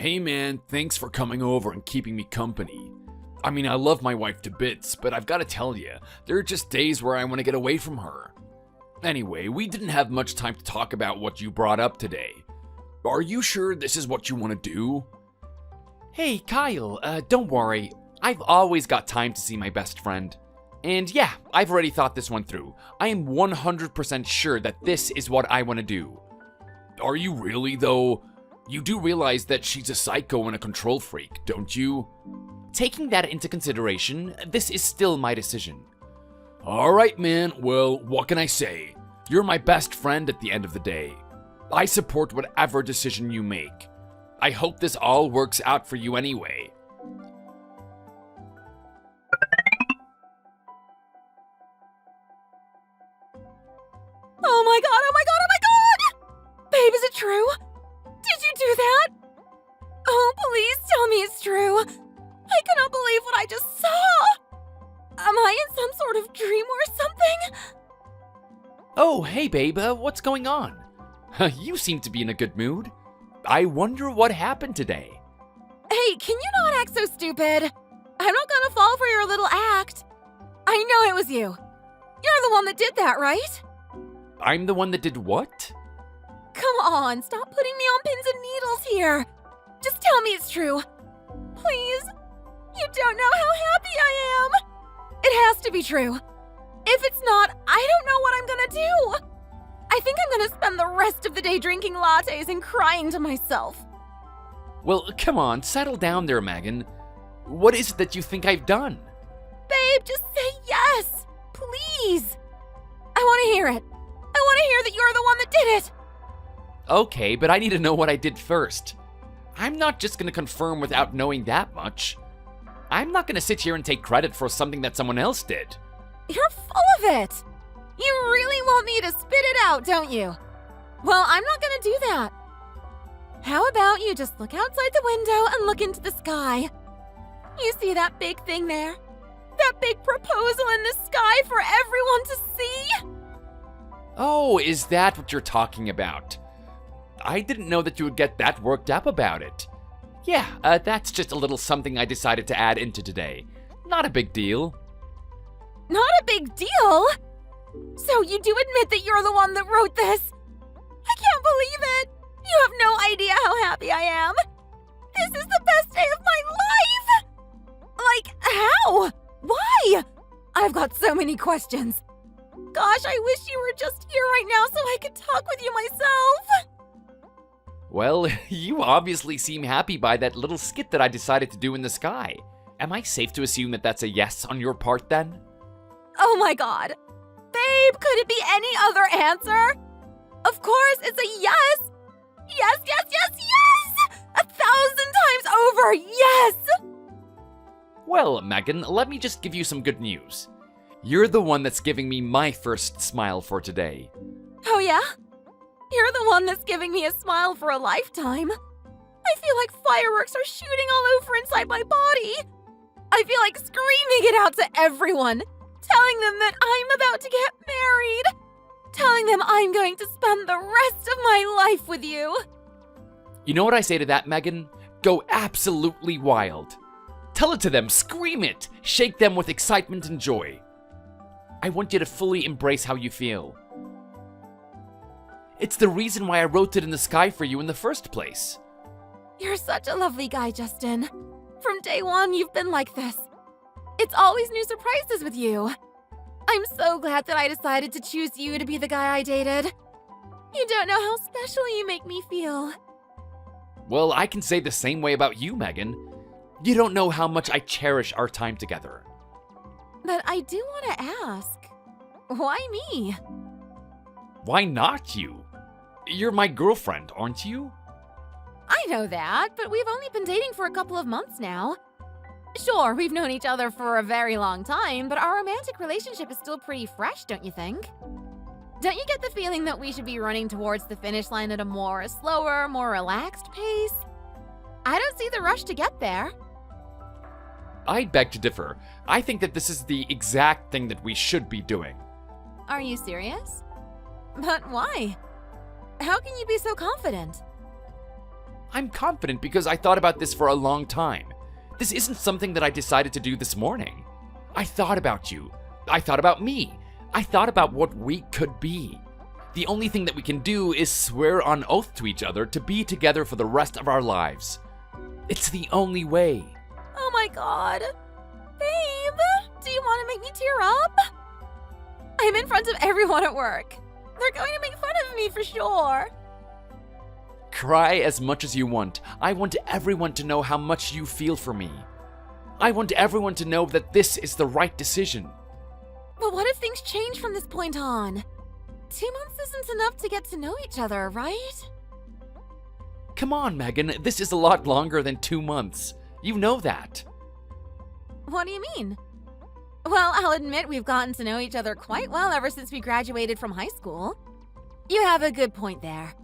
Hey man, thanks for coming over and keeping me company. I mean, I love my wife to bits, but I've got to tell you, there are just days where I want to get away from her. Anyway, we didn't have much time to talk about what you brought up today. Are you sure this is what you want to do? Hey, Kyle, don't worry. I've always got time to see my best friend. And yeah, I've already thought this one through. I am 100% sure that this is what I want to do. Are you really, though? You do realize that she's a psycho and a control freak, don't you? Taking that into consideration, this is still my decision. Alright, man. Well, what can I say? You're my best friend at the end of the day. I support whatever decision you make. I hope this all works out for you anyway. Oh my god, oh my god, oh my god! Babe, is it true? Did you do that? Oh, please tell me it's true. I cannot believe what I just saw. Am I in some sort of dream or something? Oh, hey babe, what's going on? You seem to be in a good mood. I wonder what happened today. Hey, can you not act so stupid? I'm not gonna fall for your little act. I know it was you. You're the one that did that, right? I'm the one that did what? Come on, stop putting me on pins and needles here. Just tell me it's true. Please. You don't know how happy I am. It has to be true. If it's not, I don't know what I'm gonna do. I think I'm gonna spend the rest of the day drinking lattes and crying to myself. Well, come on, settle down there, Megan. What is it that you think I've done? Babe, just say yes. Please. I want to hear it. I want to hear that you're the one that did it. Okay, but I need to know what I did first. I'm not just gonna confirm without knowing that much. I'm not gonna sit here and take credit for something that someone else did. You're full of it. You really want me to spit it out, don't you? Well, I'm not gonna do that. How about you just look outside the window and look into the sky? You see that big thing there? That big proposal in the sky for everyone to see? Oh, is that what you're talking about? I didn't know that you would get that worked up about it. Yeah, that's just a little something I decided to add into today. Not a big deal. Not a big deal? So you do admit that you're the one that wrote this? I can't believe it! You have no idea how happy I am! This is the best day of my life! Like, how? Why? I've got so many questions. Gosh, I wish you were just here right now so I could talk with you myself! Well, you obviously seem happy by that little skit that I decided to do in the sky. Am I safe to assume that that's a yes on your part then? Oh my god. Babe, could it be any other answer? Of course, it's a yes! Yes, yes, yes, yes! 1,000 times over, yes! Well, Megan, let me just give you some good news. You're the one that's giving me my first smile for today. Oh yeah? You're the one that's giving me a smile for a lifetime. I feel like fireworks are shooting all over inside my body. I feel like screaming it out to everyone, telling them that I'm about to get married, telling them I'm going to spend the rest of my life with you. You know what I say to that, Megan? Go absolutely wild. Tell it to them, scream it, shake them with excitement and joy. I want you to fully embrace how you feel. It's the reason why I wrote it in the sky for you in the first place. You're such a lovely guy, Justin. From day one, you've been like this. It's always new surprises with you. I'm so glad that I decided to choose you to be the guy I dated. You don't know how special you make me feel. Well, I can say the same way about you, Megan. You don't know how much I cherish our time together. But I do want to ask, why me? Why not you? You're my girlfriend, aren't you? I know that, but we've only been dating for a couple of months now. Sure, we've known each other for a very long time, but our romantic relationship is still pretty fresh, don't you think? Don't you get the feeling that we should be running towards the finish line at a more slower, more relaxed pace? I don't see the rush to get there. I beg to differ. I think that this is the exact thing that we should be doing. Are you serious? But why? How can you be so confident? I'm confident because I thought about this for a long time. This isn't something that I decided to do this morning. I thought about you. I thought about me. I thought about what we could be. The only thing that we can do is swear on oath to each other to be together for the rest of our lives. It's the only way. Oh my god. Babe, do you want to make me tear up? I'm in front of everyone at work. They're going to make fun of me for sure. Cry as much as you want. I want everyone to know how much you feel for me. I want everyone to know that this is the right decision. But what if things change from this point on? 2 months isn't enough to get to know each other, right? Come on, Megan. This is a lot longer than 2 months. You know that. What do you mean? Well, I'll admit we've gotten to know each other quite well ever since we graduated from high school. You have a good point there.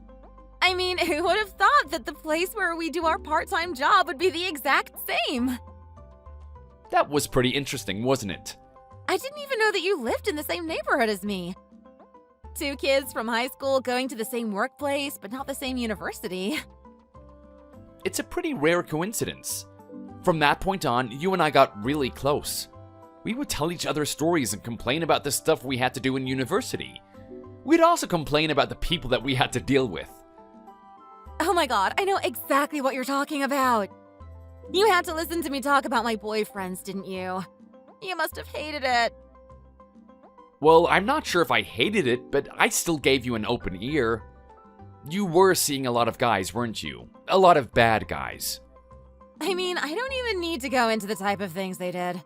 I mean, who would have thought that the place where we do our part-time job would be the exact same? That was pretty interesting, wasn't it? I didn't even know that you lived in the same neighborhood as me. 2 kids from high school going to the same workplace, but not the same university. It's a pretty rare coincidence. From that point on, you and I got really close. We would tell each other stories and complain about the stuff we had to do in university. We'd also complain about the people that we had to deal with. Oh my god, I know exactly what you're talking about. You had to listen to me talk about my boyfriends, didn't you? You must have hated it. Well, I'm not sure if I hated it, but I still gave you an open ear. You were seeing a lot of guys, weren't you? A lot of bad guys. I mean, I don't even need to go into the type of things they did.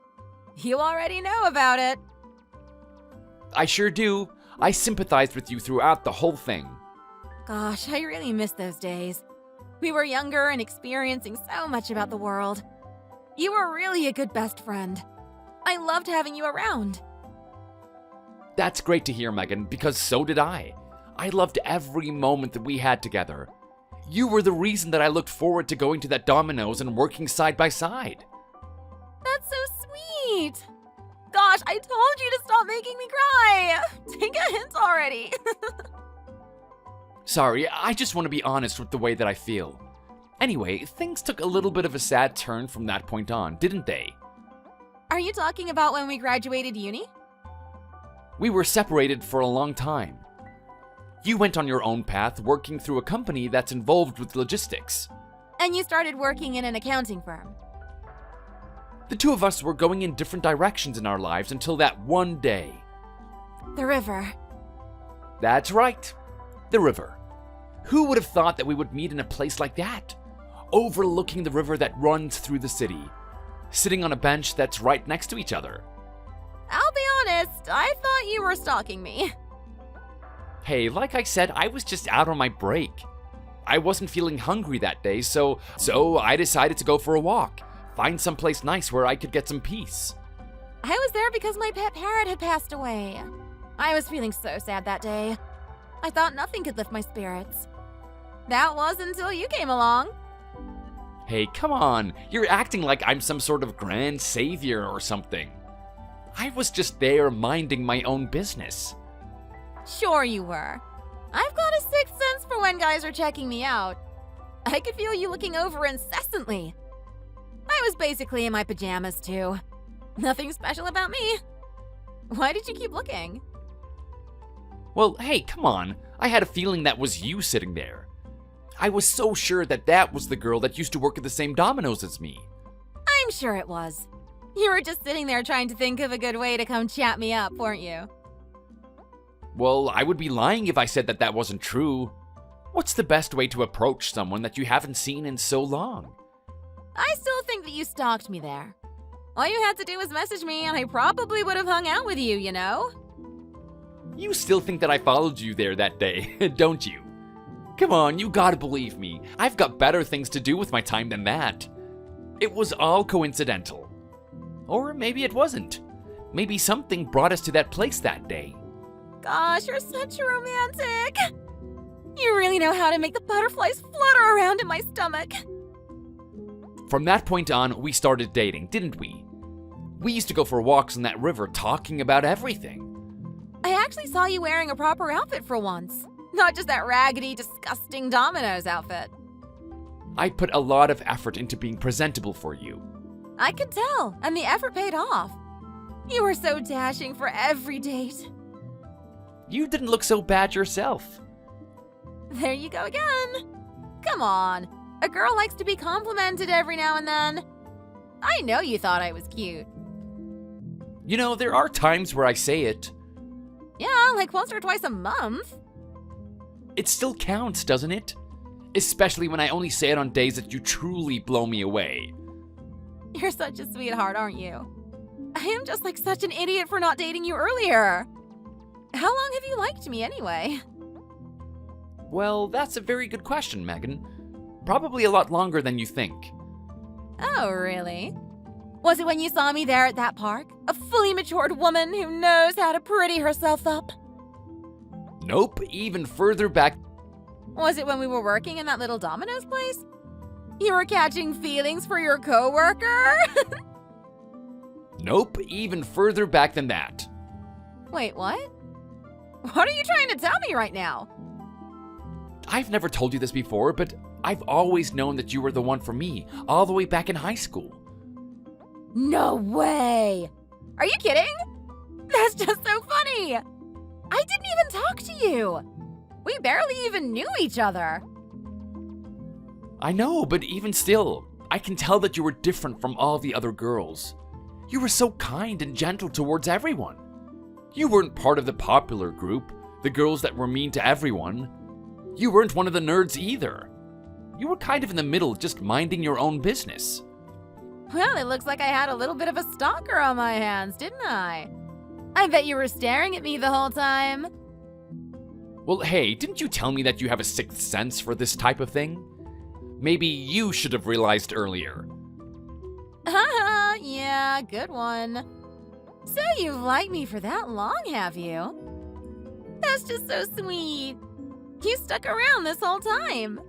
You already know about it. I sure do. I sympathized with you throughout the whole thing. Gosh, I really miss those days. We were younger and experiencing so much about the world. You were really a good best friend. I loved having you around. That's great to hear, Megan, because so did I. I loved every moment that we had together. You were the reason that I looked forward to going to that Domino's and working side by side. That's so sweet. Gosh, I told you to stop making me cry. Take a hint already. Sorry, I just want to be honest with the way that I feel. Anyway, things took a little bit of a sad turn from that point on, didn't they? Are you talking about when we graduated uni? We were separated for a long time. You went on your own path, working through a company that's involved with logistics. And you started working in an accounting firm. The two of us were going in different directions in our lives until that one day. The river. That's right. The river. Who would have thought that we would meet in a place like that? Overlooking the river that runs through the city. Sitting on a bench that's right next to each other. I'll be honest, I thought you were stalking me. Hey, like I said, I was just out on my break. I wasn't feeling hungry that day, so I decided to go for a walk. Find someplace nice where I could get some peace. I was there because my pet parrot had passed away. I was feeling so sad that day. I thought nothing could lift my spirits. That was until you came along. Hey, come on. You're acting like I'm some sort of grand savior or something. I was just there minding my own business. Sure you were. I've got a sixth sense for when guys are checking me out. I could feel you looking over incessantly. I was basically in my pajamas too. Nothing special about me. Why did you keep looking? Well, hey, come on. I had a feeling that was you sitting there. I was so sure that that was the girl that used to work at the same Domino's as me. I'm sure it was. You were just sitting there trying to think of a good way to come chat me up, weren't you? Well, I would be lying if I said that that wasn't true. What's the best way to approach someone that you haven't seen in so long? I still think that you stalked me there. All you had to do was message me and I probably would have hung out with you, you know? You still think that I followed you there that day, don't you? Come on, you gotta believe me. I've got better things to do with my time than that. It was all coincidental. Or maybe it wasn't. Maybe something brought us to that place that day. Gosh, you're such a romantic. You really know how to make the butterflies flutter around in my stomach. From that point on, we started dating, didn't we? We used to go for walks on that river talking about everything. I actually saw you wearing a proper outfit for once. Not just that raggedy, disgusting Domino's outfit. I put a lot of effort into being presentable for you. I could tell, and the effort paid off. You were so dashing for every date. You didn't look so bad yourself. There you go again. Come on, a girl likes to be complimented every now and then. I know you thought I was cute. You know, there are times where I say it. Yeah, like once or twice a month. It still counts, doesn't it? Especially when I only say it on days that you truly blow me away. You're such a sweetheart, aren't you? I am just like such an idiot for not dating you earlier. How long have you liked me anyway? Well, that's a very good question, Megan. Probably a lot longer than you think. Oh, really? Was it when you saw me there at that park? A fully matured woman who knows how to pretty herself up? Nope, even further back. Was it when we were working in that little Domino's place? You were catching feelings for your coworker? Nope, even further back than that. Wait, what? What are you trying to tell me right now? I've never told you this before, but I've always known that you were the one for me, all the way back in high school. No way! Are you kidding? That's just so funny! I didn't even talk to you! We barely even knew each other. I know, but even still, I can tell that you were different from all the other girls. You were so kind and gentle towards everyone. You weren't part of the popular group, the girls that were mean to everyone. You weren't one of the nerds either. You were kind of in the middle, just minding your own business. Well, it looks like I had a little bit of a stalker on my hands, didn't I? I bet you were staring at me the whole time. Well, hey, didn't you tell me that you have a sixth sense for this type of thing? Maybe you should have realized earlier. Haha, yeah, good one. So you've liked me for that long, have you? That's just so sweet. You stuck around this whole time.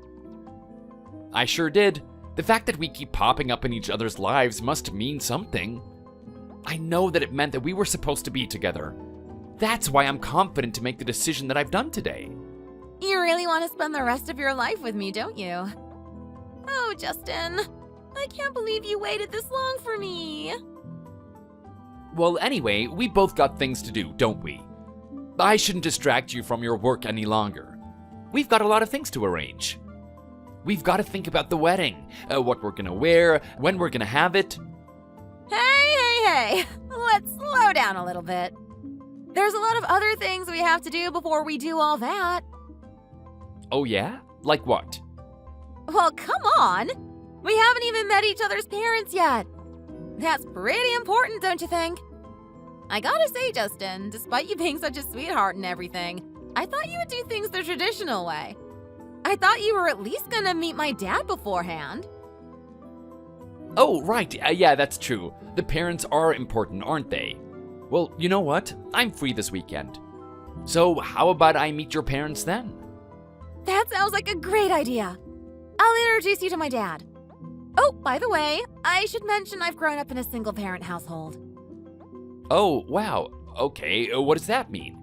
I sure did. The fact that we keep popping up in each other's lives must mean something. I know that it meant that we were supposed to be together. That's why I'm confident to make the decision that I've done today. You really want to spend the rest of your life with me, don't you? Oh, Justin, I can't believe you waited this long for me. Well, anyway, we both got things to do, don't we? I shouldn't distract you from your work any longer. We've got a lot of things to arrange. We've got to think about the wedding, what we're gonna wear, when we're gonna have it. Hey, let's slow down a little bit. There's a lot of other things we have to do before we do all that. Oh yeah? Like what? Well, come on. We haven't even met each other's parents yet. That's pretty important, don't you think? I gotta say, Justin, despite you being such a sweetheart and everything, I thought you would do things the traditional way. I thought you were at least gonna meet my dad beforehand. Oh, right, yeah, that's true. The parents are important, aren't they? Well, you know what? I'm free this weekend. So how about I meet your parents then? That sounds like a great idea. I'll introduce you to my dad. Oh, by the way, I should mention I've grown up in a single-parent household. Oh, wow. Okay, what does that mean?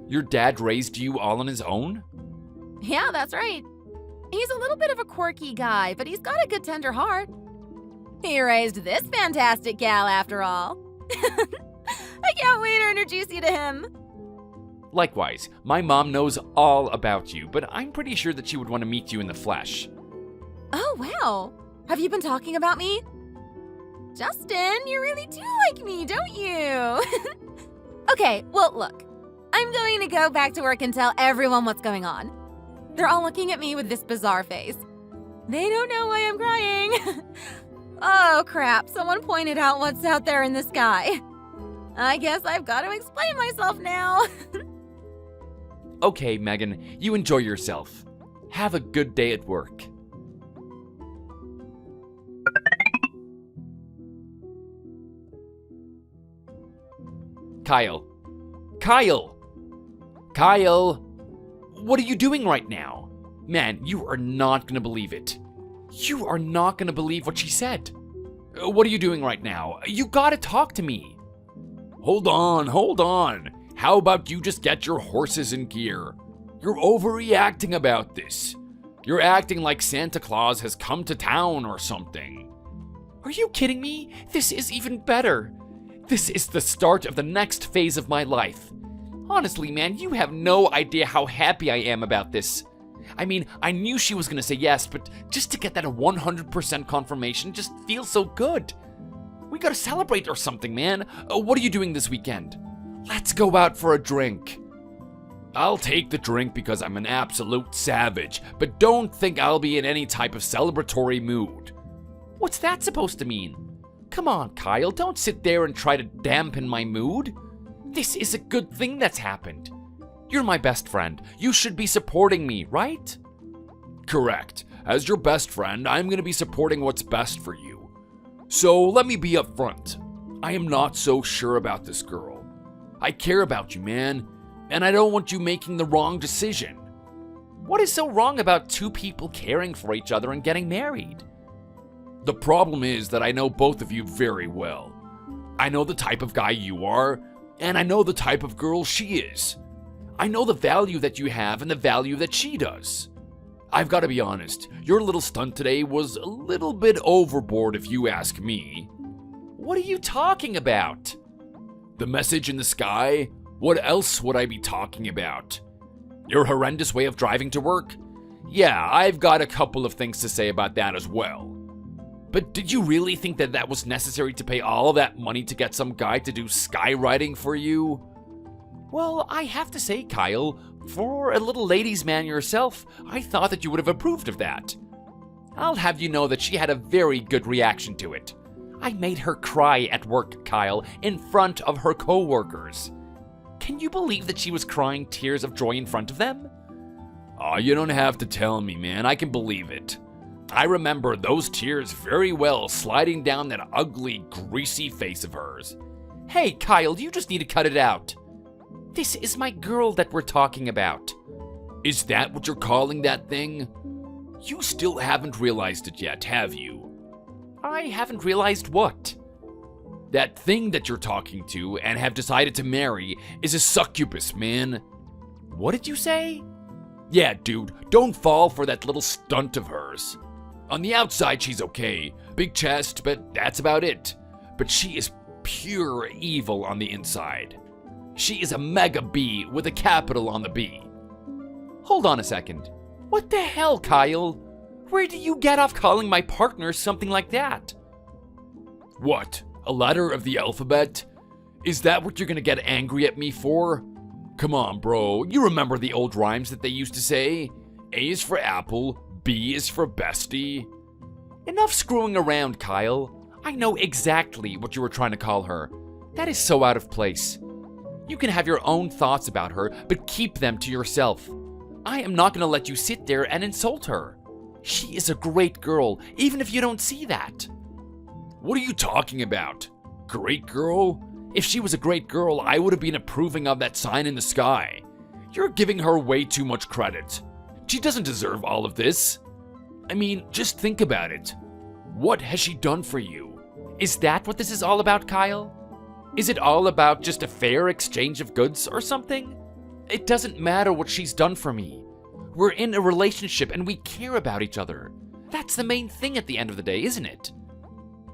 Your dad raised you all on his own? Yeah, that's right. He's a little bit of a quirky guy, but he's got a good tender heart. He raised this fantastic gal after all. I can't wait to introduce you to him. Likewise, my mom knows all about you, but I'm pretty sure that she would want to meet you in the flesh. Oh, wow. Have you been talking about me? Justin, you really do like me, don't you? Okay, well, look. I'm going to go back to work and tell everyone what's going on. They're all looking at me with this bizarre face. They don't know why I'm crying. Oh, crap. Someone pointed out what's out there in the sky. I guess I've got to explain myself now. Okay, Megan, you enjoy yourself. Have a good day at work. Kyle. Kyle! Kyle! What are you doing right now? Man, you are not gonna believe it. You are not gonna believe what she said. What are you doing right now? You gotta talk to me. Hold on. How about you just get your horses in gear? You're overreacting about this. You're acting like Santa Claus has come to town or something. Are you kidding me? This is even better. This is the start of the next phase of my life. Honestly, man, you have no idea how happy I am about this. I mean, I knew she was gonna say yes, but just to get that 100% confirmation just feels so good. We gotta celebrate or something, man. What are you doing this weekend? Let's go out for a drink. I'll take the drink because I'm an absolute savage, but don't think I'll be in any type of celebratory mood. What's that supposed to mean? Come on, Kyle, don't sit there and try to dampen my mood. This is a good thing that's happened. You're my best friend. You should be supporting me, right? Correct. As your best friend, I'm going to be supporting what's best for you. So let me be upfront. I am not so sure about this girl. I care about you, man, and I don't want you making the wrong decision. What is so wrong about two people caring for each other and getting married? The problem is that I know both of you very well. I know the type of guy you are, and I know the type of girl she is. I know the value that you have and the value that she does. I've got to be honest, your little stunt today was a little bit overboard if you ask me. What are you talking about? The message in the sky? What else would I be talking about? Your horrendous way of driving to work? Yeah, I've got a couple of things to say about that as well. But did you really think that that was necessary to pay all that money to get some guy to do skywriting for you? Well, I have to say, Kyle, for a little ladies' man yourself, I thought that you would have approved of that. I'll have you know that she had a very good reaction to it. I made her cry at work, Kyle, in front of her co-workers. Can you believe that she was crying tears of joy in front of them? Aw, you don't have to tell me, man. I can believe it. I remember those tears very well sliding down that ugly, greasy face of hers. Hey, Kyle, you just need to cut it out. This is my girl that we're talking about. Is that what you're calling that thing? You still haven't realized it yet, have you? I haven't realized what? That thing that you're talking to and have decided to marry is a succubus, man. What did you say? Yeah, dude, don't fall for that little stunt of hers. On the outside, she's okay. Big chest, but that's about it. But she is pure evil on the inside. She is a mega B with a capital on the B. Hold on a second. What the hell, Kyle? Where do you get off calling my partner something like that? What? A letter of the alphabet? Is that what you're gonna get angry at me for? Come on, bro. You remember the old rhymes that they used to say? A is for apple, B is for bestie. Enough screwing around, Kyle. I know exactly what you were trying to call her. That is so out of place. You can have your own thoughts about her, but keep them to yourself. I am not going to let you sit there and insult her. She is a great girl, even if you don't see that. What are you talking about? Great girl? If she was a great girl, I would have been approving of that sign in the sky. You're giving her way too much credit. She doesn't deserve all of this. I mean, just think about it. What has she done for you? Is that what this is all about, Kyle? Is it all about just a fair exchange of goods or something? It doesn't matter what she's done for me. We're in a relationship and we care about each other. That's the main thing at the end of the day, isn't it?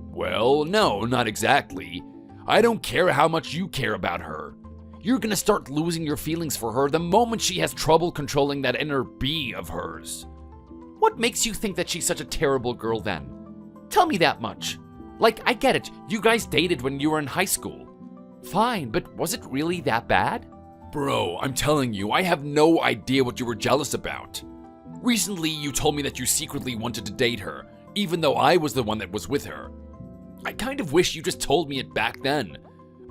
Well, no, not exactly. I don't care how much you care about her. You're gonna start losing your feelings for her the moment she has trouble controlling that inner B of hers. What makes you think that she's such a terrible girl then? Tell me that much. Like, I get it, you guys dated when you were in high school. Fine, but was it really that bad? Bro, I'm telling you, I have no idea what you were jealous about. Recently, you told me that you secretly wanted to date her, even though I was the one that was with her. I kind of wish you just told me it back then.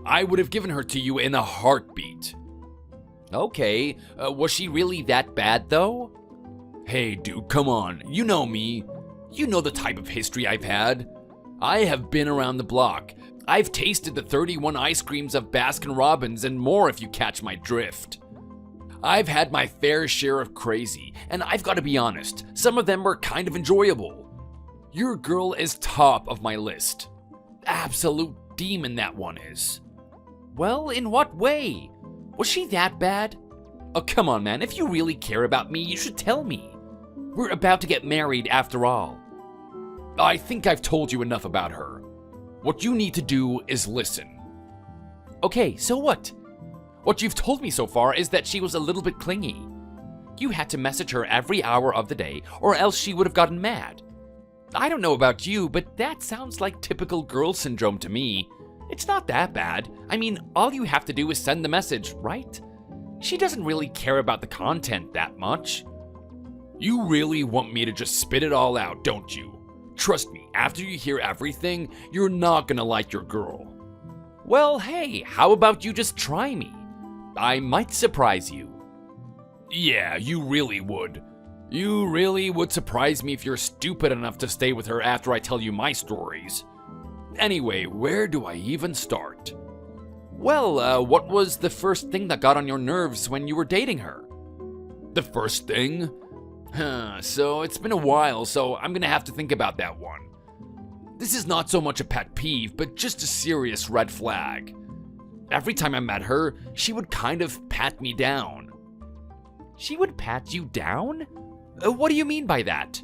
I would have given her to you in a heartbeat. Okay, was she really that bad though? Hey dude, come on, you know me. You know the type of history I've had. I have been around the block. I've tasted the 31 ice creams of Baskin-Robbins and more if you catch my drift. I've had my fair share of crazy, and I've got to be honest, some of them were kind of enjoyable. Your girl is top of my list. Absolute demon that one is. Well, in what way? Was she that bad? Oh, come on, man. If you really care about me, you should tell me. We're about to get married after all. I think I've told you enough about her. What you need to do is listen. Okay, so what? What you've told me so far is that she was a little bit clingy. You had to message her every hour of the day, or else she would have gotten mad. I don't know about you, but that sounds like typical girl syndrome to me. It's not that bad. I mean, all you have to do is send the message, right? She doesn't really care about the content that much. You really want me to just spit it all out, don't you? Trust me, after you hear everything, you're not gonna like your girl. Well, hey, how about you just try me? I might surprise you. Yeah, you really would. You really would surprise me if you're stupid enough to stay with her after I tell you my stories. Anyway, where do I even start? Well, what was the first thing that got on your nerves when you were dating her? The first thing? So it's been a while, so I'm gonna have to think about that one. This is not so much a pet peeve, but just a serious red flag. Every time I met her, she would kind of pat me down. She would pat you down? What do you mean by that?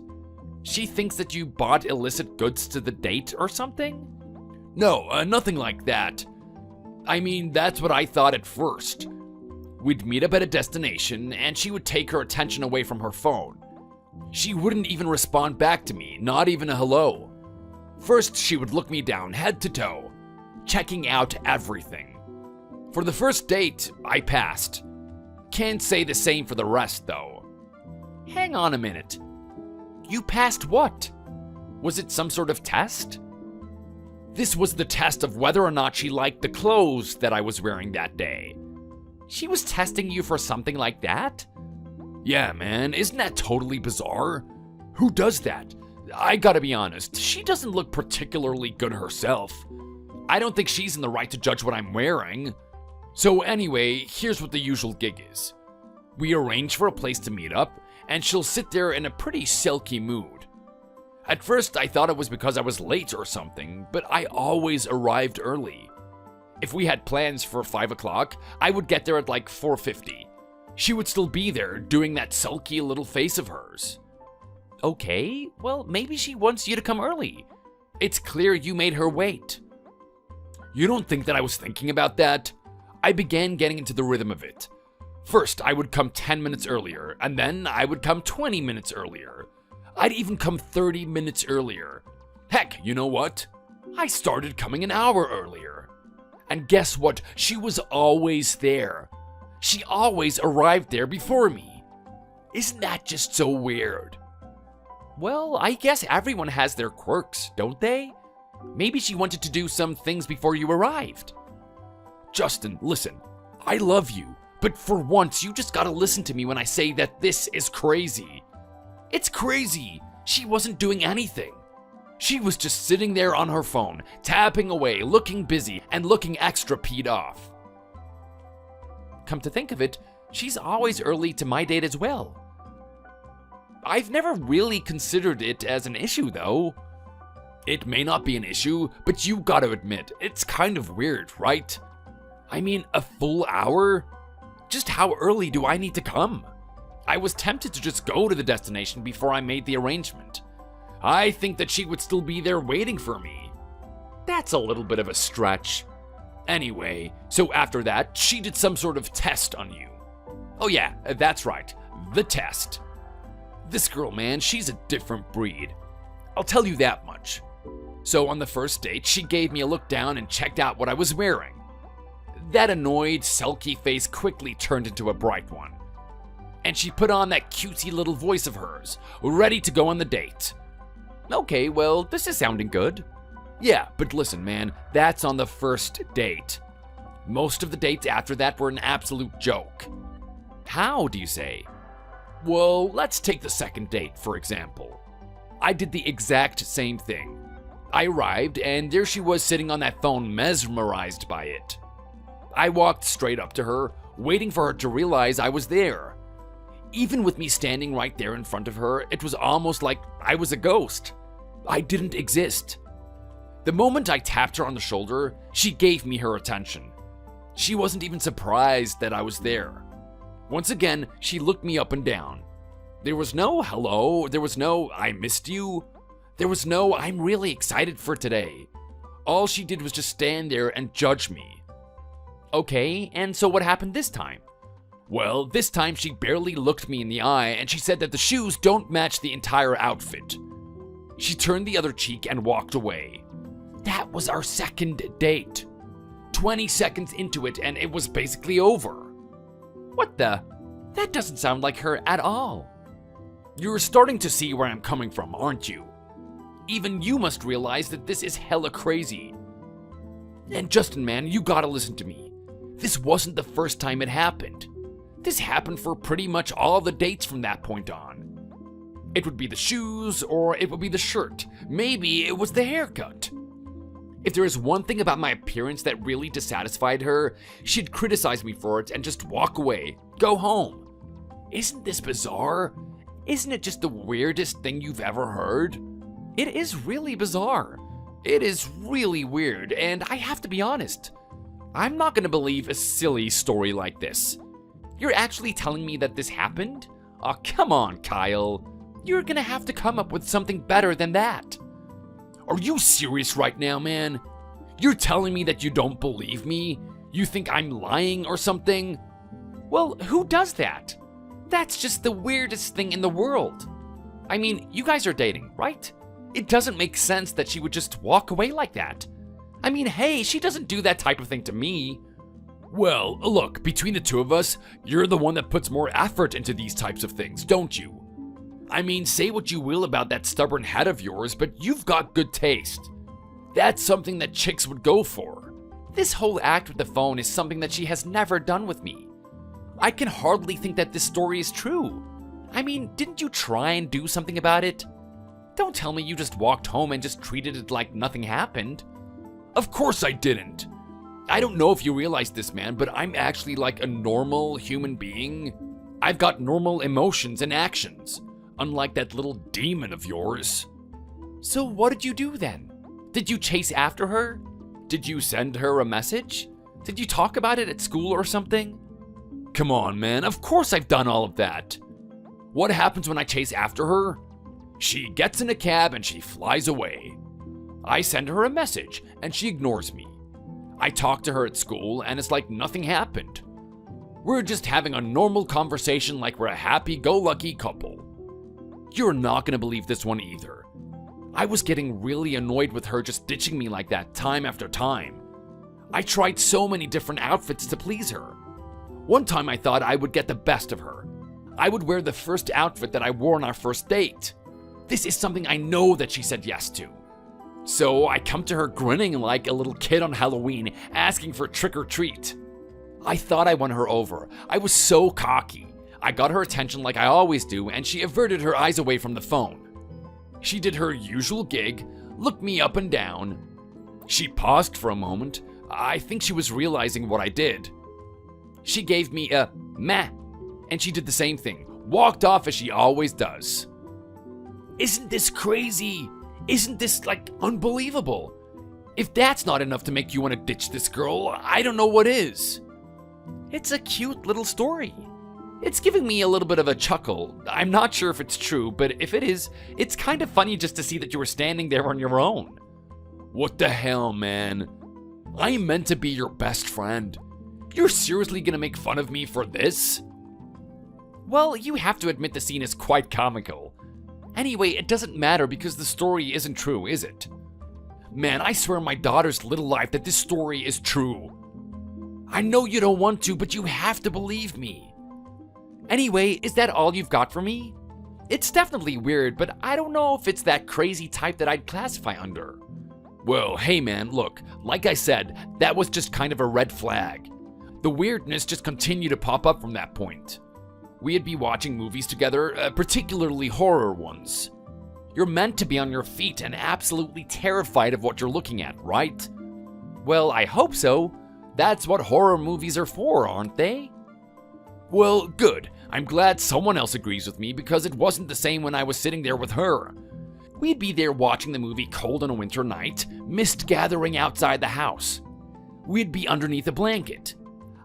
She thinks that you bought illicit goods to the date or something? No, nothing like that. I mean, that's what I thought at first. We'd meet up at a destination, and she would take her attention away from her phone. She wouldn't even respond back to me, not even a hello. First, she would look me down head to toe, checking out everything. For the first date, I passed. Can't say the same for the rest, though. Hang on a minute. You passed what? Was it some sort of test? This was the test of whether or not she liked the clothes that I was wearing that day. She was testing you for something like that? Yeah, man, isn't that totally bizarre? Who does that? I gotta be honest, she doesn't look particularly good herself. I don't think she's in the right to judge what I'm wearing. So anyway, here's what the usual gig is. We arrange for a place to meet up, and she'll sit there in a pretty silky mood. At first, I thought it was because I was late or something, but I always arrived early. If we had plans for 5 o'clock, I would get there at like 4:50. She would still be there, doing that sulky little face of hers. Okay, well, maybe she wants you to come early. It's clear you made her wait. You don't think that I was thinking about that? I began getting into the rhythm of it. First, I would come 10 minutes earlier, and then I would come 20 minutes earlier. I'd even come 30 minutes earlier. Heck, you know what? I started coming an hour earlier. And guess what? She was always there. She always arrived there before me. Isn't that just so weird? Well, I guess everyone has their quirks, don't they? Maybe she wanted to do some things before you arrived. Justin, listen. I love you, but for once, you just gotta listen to me when I say that this is crazy. It's crazy. She wasn't doing anything. She was just sitting there on her phone, tapping away, looking busy, and looking extra peed off. Come to think of it, she's always early to my date as well. I've never really considered it as an issue, though. It may not be an issue, but you gotta admit, it's kind of weird, right? I mean, a full hour? Just how early do I need to come? I was tempted to just go to the destination before I made the arrangement. I think that she would still be there waiting for me. That's a little bit of a stretch. Anyway, so after that, she did some sort of test on you. Oh yeah, that's right, the test. This girl, man, she's a different breed. I'll tell you that much. So on the first date, she gave me a look down and checked out what I was wearing. That annoyed, sulky face quickly turned into a bright one. And she put on that cutesy little voice of hers, ready to go on the date. Okay, well, this is sounding good. Yeah, but listen, man, that's on the first date. Most of the dates after that were an absolute joke. How, do you say? Well, let's take the second date, for example. I did the exact same thing. I arrived, and there she was sitting on that phone, mesmerized by it. I walked straight up to her, waiting for her to realize I was there. Even with me standing right there in front of her, it was almost like I was a ghost. I didn't exist. The moment I tapped her on the shoulder, she gave me her attention. She wasn't even surprised that I was there. Once again, she looked me up and down. There was no hello, there was no I missed you, there was no I'm really excited for today. All she did was just stand there and judge me. Okay, and so what happened this time? Well, this time she barely looked me in the eye and she said that the shoes don't match the entire outfit. She turned the other cheek and walked away. That was our second date. 20 seconds into it and it was basically over. What the? That doesn't sound like her at all. You're starting to see where I'm coming from, aren't you? Even you must realize that this is hella crazy. And Justin, man, you gotta listen to me. This wasn't the first time it happened. This happened for pretty much all the dates from that point on. It would be the shoes, or it would be the shirt. Maybe it was the haircut. If there is one thing about my appearance that really dissatisfied her, she'd criticize me for it and just walk away, go home. Isn't this bizarre? Isn't it just the weirdest thing you've ever heard? It is really bizarre. It is really weird, and I have to be honest. I'm not gonna believe a silly story like this. You're actually telling me that this happened? Oh, come on, Kyle. You're gonna have to come up with something better than that. Are you serious right now, man? You're telling me that you don't believe me? You think I'm lying or something? Well, who does that? That's just the weirdest thing in the world. I mean, you guys are dating, right? It doesn't make sense that she would just walk away like that. I mean, hey, she doesn't do that type of thing to me. Well, look, between the two of us, you're the one that puts more effort into these types of things, don't you? I mean, say what you will about that stubborn head of yours, but you've got good taste. That's something that chicks would go for. This whole act with the phone is something that she has never done with me. I can hardly think that this story is true. I mean, didn't you try and do something about it? Don't tell me you just walked home and just treated it like nothing happened. Of course I didn't. I don't know if you realize this, man, but I'm actually like a normal human being. I've got normal emotions and actions, unlike that little demon of yours. So what did you do then? Did you chase after her? Did you send her a message? Did you talk about it at school or something? Come on, man, of course I've done all of that. What happens when I chase after her? She gets in a cab and she flies away. I send her a message and she ignores me. I talk to her at school and it's like nothing happened. We're just having a normal conversation like we're a happy-go-lucky couple. You're not gonna believe this one either. I was getting really annoyed with her just ditching me like that time after time. I tried so many different outfits to please her. One time I thought I would get the best of her. I would wear the first outfit that I wore on our first date. This is something I know that she said yes to. So I come to her grinning like a little kid on Halloween, asking for trick or treat. I thought I won her over. I was so cocky. I got her attention like I always do, and she averted her eyes away from the phone. She did her usual gig, looked me up and down. She paused for a moment. I think she was realizing what I did. She gave me a meh, and she did the same thing, walked off as she always does. Isn't this crazy? Isn't this, like, unbelievable? If that's not enough to make you want to ditch this girl, I don't know what is. It's a cute little story. It's giving me a little bit of a chuckle. I'm not sure if it's true, but if it is, it's kind of funny just to see that you were standing there on your own. What the hell, man? I am meant to be your best friend. You're seriously gonna make fun of me for this? Well, you have to admit the scene is quite comical. Anyway, it doesn't matter because the story isn't true, is it? Man, I swear on my daughter's little life that this story is true. I know you don't want to, but you have to believe me. Anyway, is that all you've got for me? It's definitely weird, but I don't know if it's that crazy type that I'd classify under. Well, hey man, look, like I said, that was just kind of a red flag. The weirdness just continued to pop up from that point. We'd be watching movies together, particularly horror ones. You're meant to be on your feet and absolutely terrified of what you're looking at, right? Well, I hope so. That's what horror movies are for, aren't they? Well, good. I'm glad someone else agrees with me because it wasn't the same when I was sitting there with her. We'd be there watching the movie cold on a winter night, mist gathering outside the house. We'd be underneath a blanket.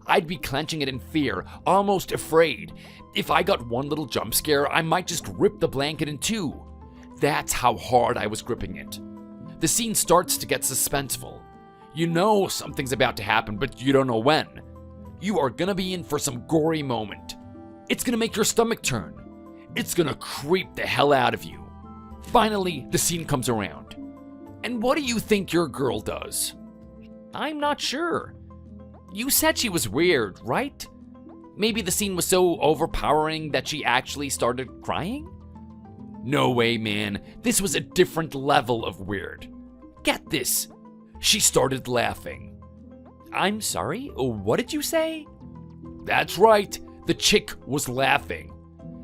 I'd be clenching it in fear, almost afraid. If I got one little jump scare, I might just rip the blanket in two. That's how hard I was gripping it. The scene starts to get suspenseful. You know something's about to happen, but you don't know when. You are gonna be in for some gory moment. It's gonna make your stomach turn. It's gonna creep the hell out of you. Finally, the scene comes around. And what do you think your girl does? I'm not sure. You said she was weird, right? Maybe the scene was so overpowering that she actually started crying? No way, man. This was a different level of weird. Get this. She started laughing. I'm sorry, what did you say? That's right. The chick was laughing.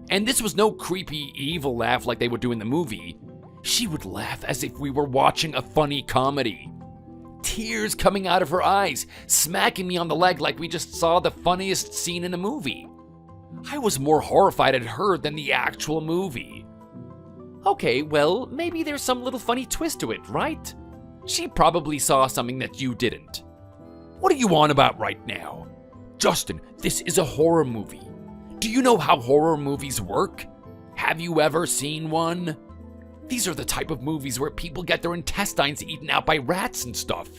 And this was no creepy, evil laugh like they would do in the movie. She would laugh as if we were watching a funny comedy. Tears coming out of her eyes, smacking me on the leg like we just saw the funniest scene in a movie. I was more horrified at her than the actual movie. Okay, well, maybe there's some little funny twist to it, right? She probably saw something that you didn't. What are you on about right now? Justin, this is a horror movie. Do you know how horror movies work? Have you ever seen one? These are the type of movies where people get their intestines eaten out by rats and stuff.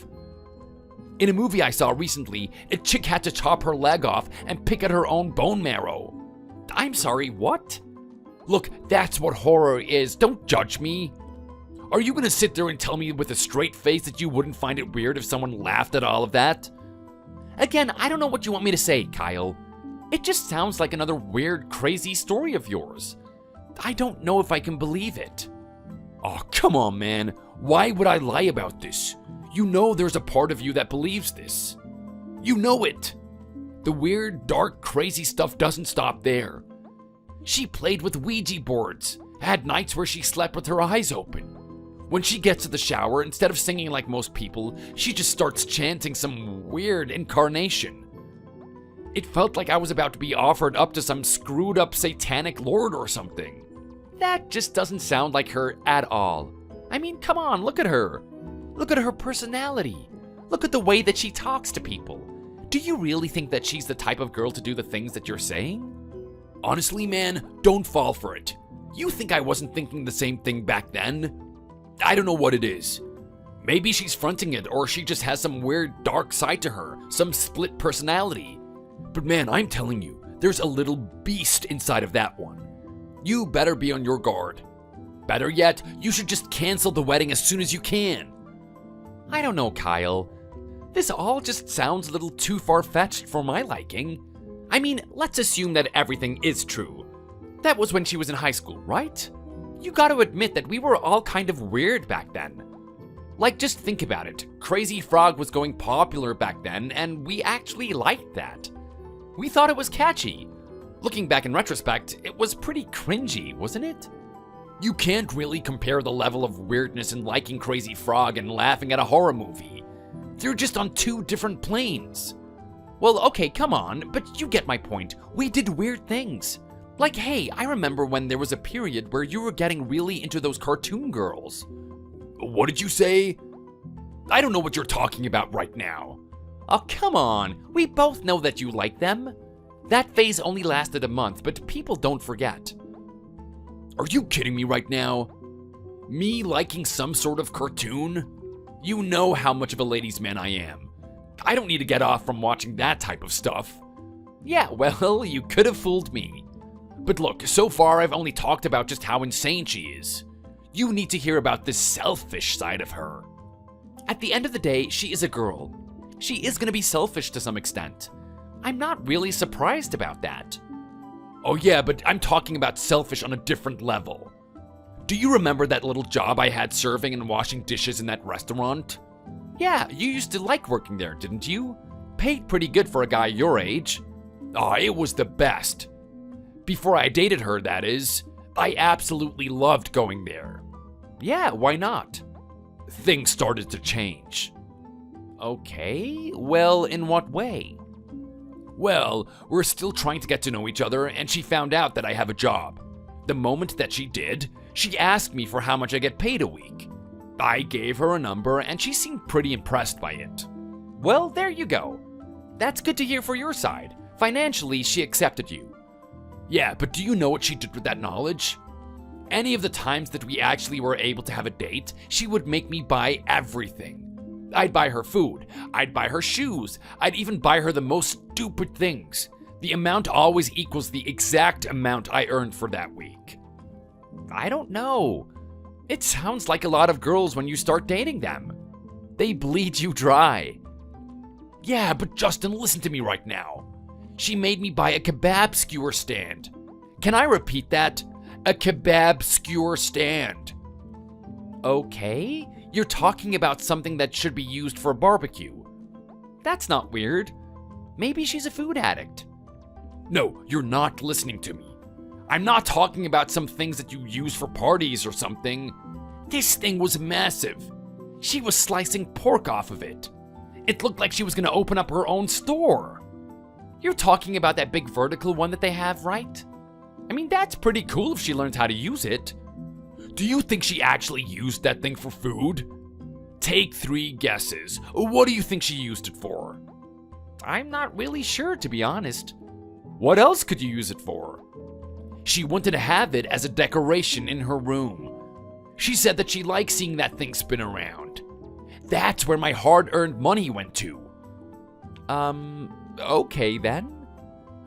In a movie I saw recently, a chick had to chop her leg off and pick at her own bone marrow. I'm sorry, what? Look, that's what horror is. Don't judge me. Are you gonna sit there and tell me with a straight face that you wouldn't find it weird if someone laughed at all of that? Again, I don't know what you want me to say, Kyle. It just sounds like another weird, crazy story of yours. I don't know if I can believe it. Oh, come on, man. Why would I lie about this? You know there's a part of you that believes this. You know it. The weird, dark, crazy stuff doesn't stop there. She played with Ouija boards, had nights where she slept with her eyes open. When she gets to the shower, instead of singing like most people, she just starts chanting some weird incarnation. It felt like I was about to be offered up to some screwed up satanic lord or something. That just doesn't sound like her at all. I mean, come on, look at her. Look at her personality. Look at the way that she talks to people. Do you really think that she's the type of girl to do the things that you're saying? Honestly, man, don't fall for it. You think I wasn't thinking the same thing back then? I don't know what it is. Maybe she's fronting it, or she just has some weird dark side to her, some split personality. But man, I'm telling you, there's a little beast inside of that one. You better be on your guard. Better yet, you should just cancel the wedding as soon as you can. I don't know, Kyle. This all just sounds a little too far-fetched for my liking. I mean, let's assume that everything is true. That was when she was in high school, right? You gotta admit that we were all kind of weird back then. Like, just think about it. Crazy Frog was going popular back then, and we actually liked that. We thought it was catchy. Looking back in retrospect, it was pretty cringy, wasn't it? You can't really compare the level of weirdness in liking Crazy Frog and laughing at a horror movie. They're just on two different planes. Well, okay, come on, but you get my point. We did weird things. Like, hey, I remember when there was a period where you were getting really into those cartoon girls. What did you say? I don't know what you're talking about right now. Oh, come on. We both know that you like them. That phase only lasted a month, but people don't forget. Are you kidding me right now? Me liking some sort of cartoon? You know how much of a ladies' man I am. I don't need to get off from watching that type of stuff. Yeah, well, you could have fooled me. But look, so far I've only talked about just how insane she is. You need to hear about this selfish side of her. At the end of the day, she is a girl. She is going to be selfish to some extent. I'm not really surprised about that. Oh yeah, but I'm talking about selfish on a different level. Do you remember that little job I had serving and washing dishes in that restaurant? Yeah, you used to like working there, didn't you? Paid pretty good for a guy your age. Oh, it was the best. Before I dated her, that is. I absolutely loved going there. Yeah, why not? Things started to change. Okay, well, in what way? Well, we're still trying to get to know each other, and she found out that I have a job. The moment that she did, she asked me for how much I get paid a week. I gave her a number, and she seemed pretty impressed by it. Well, there you go. That's good to hear for your side. Financially, she accepted you. Yeah, but do you know what she did with that knowledge? Any of the times that we actually were able to have a date, she would make me buy everything. I'd buy her food, I'd buy her shoes, I'd even buy her the most stupid things. The amount always equals the exact amount I earned for that week. I don't know. It sounds like a lot of girls when you start dating them. They bleed you dry. Yeah, but Justin, listen to me right now. She made me buy a kebab skewer stand. Can I repeat that? A kebab skewer stand. Okay, you're talking about something that should be used for a barbecue. That's not weird. Maybe she's a food addict. No, you're not listening to me. I'm not talking about some things that you use for parties or something. This thing was massive. She was slicing pork off of it. It looked like she was gonna open up her own store. You're talking about that big vertical one that they have, right? I mean, that's pretty cool if she learns how to use it. Do you think she actually used that thing for food? Take 3 guesses. What do you think she used it for? I'm not really sure, to be honest. What else could you use it for? She wanted to have it as a decoration in her room. She said that she liked seeing that thing spin around. That's where my hard-earned money went to. Okay then.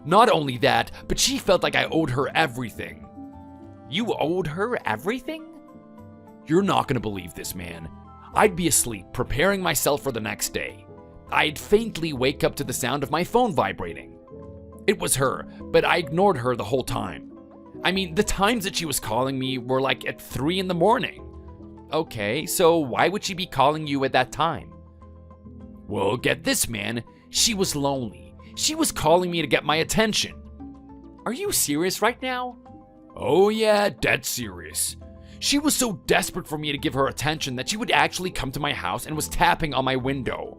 Not only that, but she felt like I owed her everything. You owed her everything? You're not gonna believe this, man. I'd be asleep, preparing myself for the next day. I'd faintly wake up to the sound of my phone vibrating. It was her, but I ignored her the whole time. I mean, the times that she was calling me were like at 3 in the morning. Okay, so why would she be calling you at that time? Well, get this, man. She was lonely. She was calling me to get my attention. Are you serious right now? Oh yeah, dead serious. She was so desperate for me to give her attention that she would actually come to my house and was tapping on my window.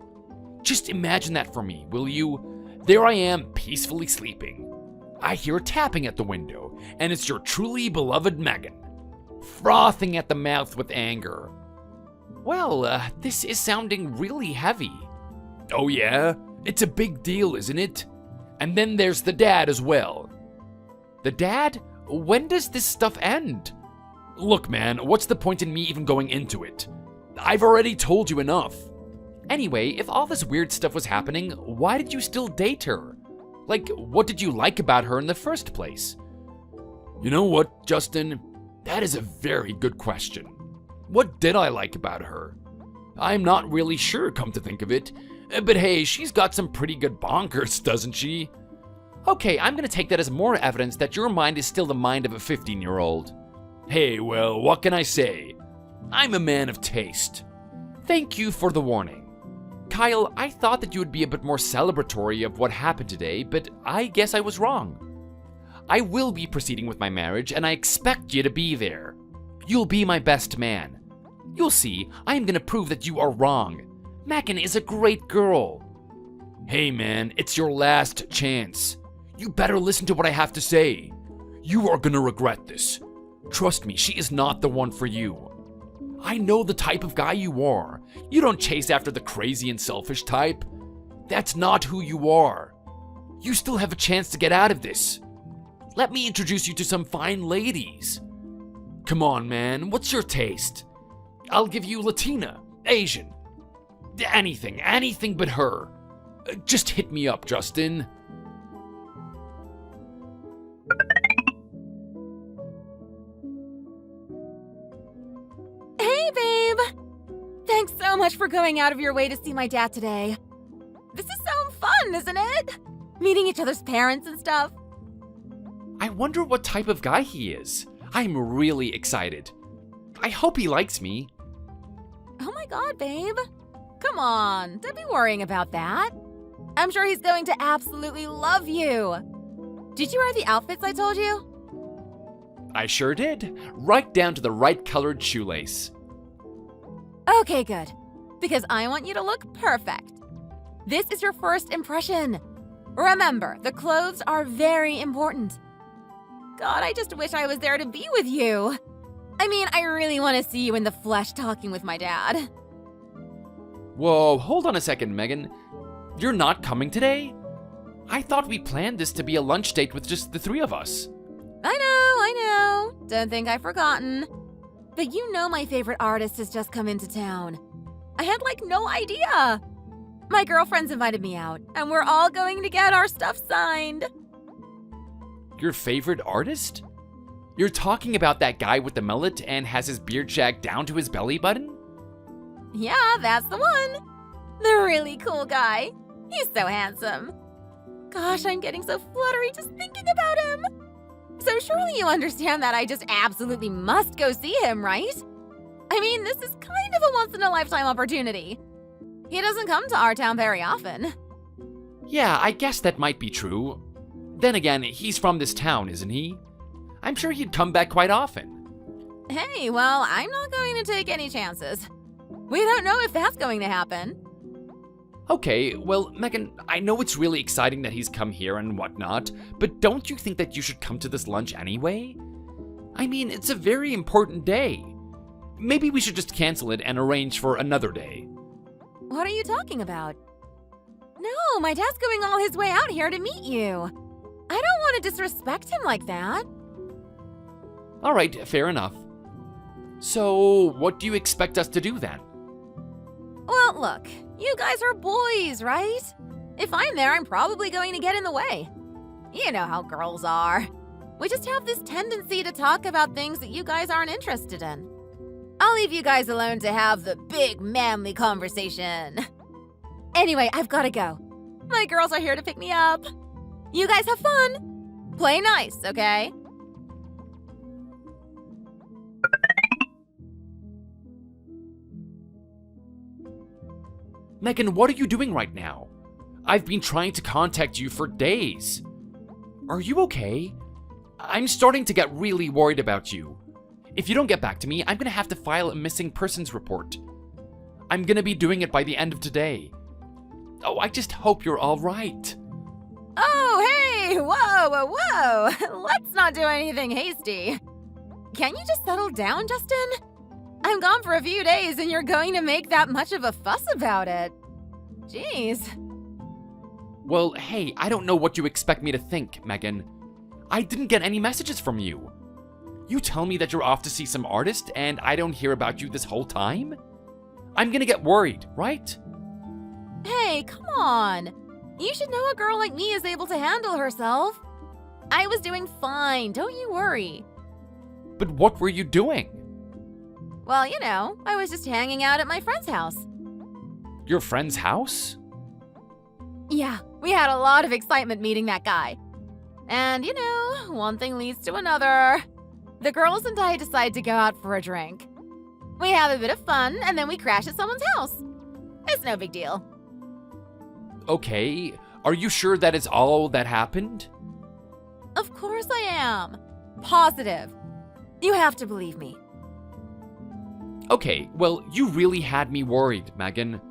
Just imagine that for me, will you? There I am, peacefully sleeping. I hear tapping at the window, and it's your truly beloved Megan, frothing at the mouth with anger. Well, this is sounding really heavy. Oh yeah? It's a big deal, isn't it? And then there's the dad as well. The dad? When does this stuff end? Look, man, what's the point in me even going into it? I've already told you enough. Anyway, if all this weird stuff was happening, why did you still date her? Like, what did you like about her in the first place? You know what, Justin? That is a very good question. What did I like about her? I'm not really sure, come to think of it. But hey, she's got some pretty good bonkers, doesn't she? Okay, I'm gonna take that as more evidence that your mind is still the mind of a 15-year-old. Hey, well, what can I say? I'm a man of taste. Thank you for the warning. Kyle, I thought that you would be a bit more celebratory of what happened today, but I guess I was wrong. I will be proceeding with my marriage, and I expect you to be there. You'll be my best man. You'll see, I am gonna prove that you are wrong. Megan is a great girl. Hey man, it's your last chance. You better listen to what I have to say. You are gonna regret this. Trust me, she is not the one for you. I know the type of guy you are. You don't chase after the crazy and selfish type. That's not who you are. You still have a chance to get out of this. Let me introduce you to some fine ladies. Come on, man, what's your taste? I'll give you Latina, Asian, anything but her. Just hit me up, Justin. Hey, babe! Thanks so much for going out of your way to see my dad today. This is so fun, isn't it? Meeting each other's parents and stuff. I wonder what type of guy he is. I'm really excited. I hope he likes me. Oh my god, babe. Come on, don't be worrying about that. I'm sure he's going to absolutely love you. Did you wear the outfits I told you? I sure did, right down to the right colored shoelace. Okay, good. Because I want you to look perfect. This is your first impression. Remember, the clothes are very important. God, I just wish I was there to be with you. I mean, I really want to see you in the flesh talking with my dad. Whoa, hold on a second, Megan. You're not coming today? I thought we planned this to be a lunch date with just the three of us. I know. Don't think I've forgotten. But you know my favorite artist has just come into town. I had no idea. My girlfriends invited me out, and we're all going to get our stuff signed. Your favorite artist? You're talking about that guy with the mullet and has his beard shagged down to his belly button? Yeah, that's the one. The really cool guy. He's so handsome. Gosh, I'm getting so fluttery just thinking about him. So surely you understand that I just absolutely must go see him, right? I mean, this is kind of a once-in-a-lifetime opportunity. He doesn't come to our town very often. Yeah, I guess that might be true. Then again, he's from this town, isn't he? I'm sure he'd come back quite often. Hey, well, I'm not going to take any chances. We don't know if that's going to happen. Okay, well, Megan, I know it's really exciting that he's come here and whatnot, but don't you think that you should come to this lunch anyway? I mean, it's a very important day. Maybe we should just cancel it and arrange for another day. What are you talking about? No, my dad's going all his way out here to meet you. I don't want to disrespect him like that. All right, fair enough. So, what do you expect us to do then? Well, look, you guys are boys, right? If I'm there, I'm probably going to get in the way. You know how girls are. We just have this tendency to talk about things that you guys aren't interested in. I'll leave you guys alone to have the big manly conversation. Anyway, I've got to go. My girls are here to pick me up. You guys have fun. Play nice, okay? Megan, what are you doing right now? I've been trying to contact you for days. Are you okay? I'm starting to get really worried about you. If you don't get back to me, I'm gonna have to file a missing persons report. I'm gonna be doing it by the end of today. Oh, I just hope you're all right. Oh, hey! Whoa! Let's not do anything hasty. Can you just settle down, Justin? I'm gone for a few days and you're going to make that much of a fuss about it. Jeez. Well, hey, I don't know what you expect me to think, Megan. I didn't get any messages from you. You tell me that you're off to see some artist and I don't hear about you this whole time? I'm gonna get worried, right? Hey, come on. You should know a girl like me is able to handle herself. I was doing fine, don't you worry. But what were you doing? Well, you know, I was just hanging out at my friend's house. Your friend's house? Yeah, we had a lot of excitement meeting that guy. And, you know, one thing leads to another. The girls and I decide to go out for a drink. We have a bit of fun, and then we crash at someone's house. It's no big deal. Okay, are you sure that is all that happened? Of course I am. Positive. You have to believe me. Okay, well, you really had me worried, Megan.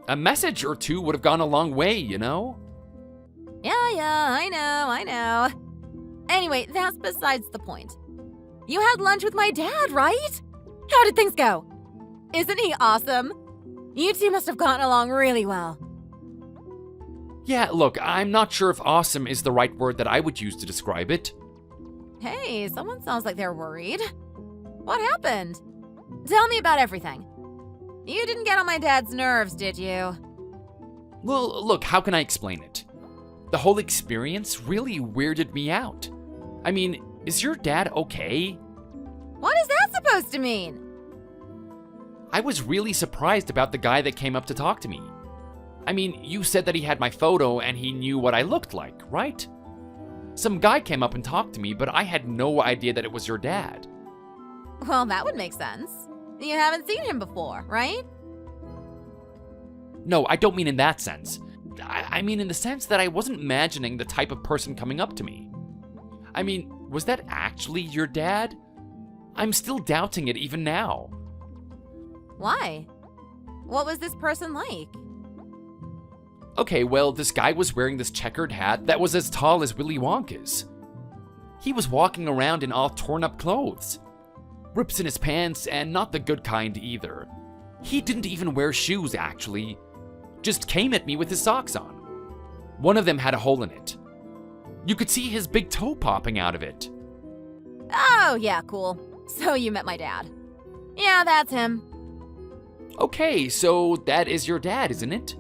A message or two would have gone a long way, you know? Yeah, I know. Anyway, that's besides the point. You had lunch with my dad, right? How did things go? Isn't he awesome? You two must have gotten along really well. Yeah, look, I'm not sure if awesome is the right word that I would use to describe it. Hey, someone sounds like they're worried. What happened? Tell me about everything. You didn't get on my dad's nerves, did you? Well, look, how can I explain it? The whole experience really weirded me out. I mean, is your dad okay? What is that supposed to mean? I was really surprised about the guy that came up to talk to me. I mean, you said that he had my photo and he knew what I looked like, right? Some guy came up and talked to me, but I had no idea that it was your dad. Well, that would make sense. You haven't seen him before, right? No, I don't mean in that sense. I mean in the sense that I wasn't imagining the type of person coming up to me. I mean, was that actually your dad? I'm still doubting it even now. Why? What was this person like? Okay, well, this guy was wearing this checkered hat that was as tall as Willy Wonka's. He was walking around in all torn up clothes. Rips in his pants, and not the good kind either. He didn't even wear shoes, actually. Just came at me with his socks on. One of them had a hole in it. You could see his big toe popping out of it. Oh, yeah, cool. So you met my dad. Yeah, that's him. Okay, so that is your dad, isn't it?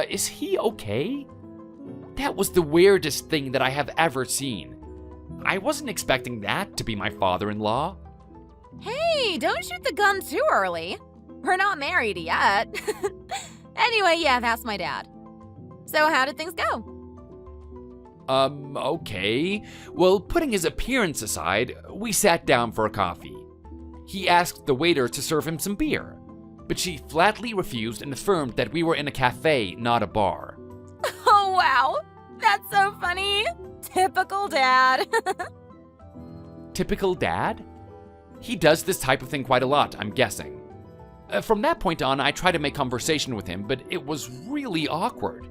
Is he okay? That was the weirdest thing that I have ever seen. I wasn't expecting that to be my father-in-law. Hey, don't shoot the gun too early. We're not married yet. Anyway, yeah, that's my dad. So how did things go? Okay. Well, putting his appearance aside, we sat down for a coffee. He asked the waiter to serve him some beer, but she flatly refused and affirmed that we were in a cafe, not a bar. Oh, wow. That's so funny. Typical dad. Typical dad? He does this type of thing quite a lot, I'm guessing. From that point on, I tried to make conversation with him, but it was really awkward.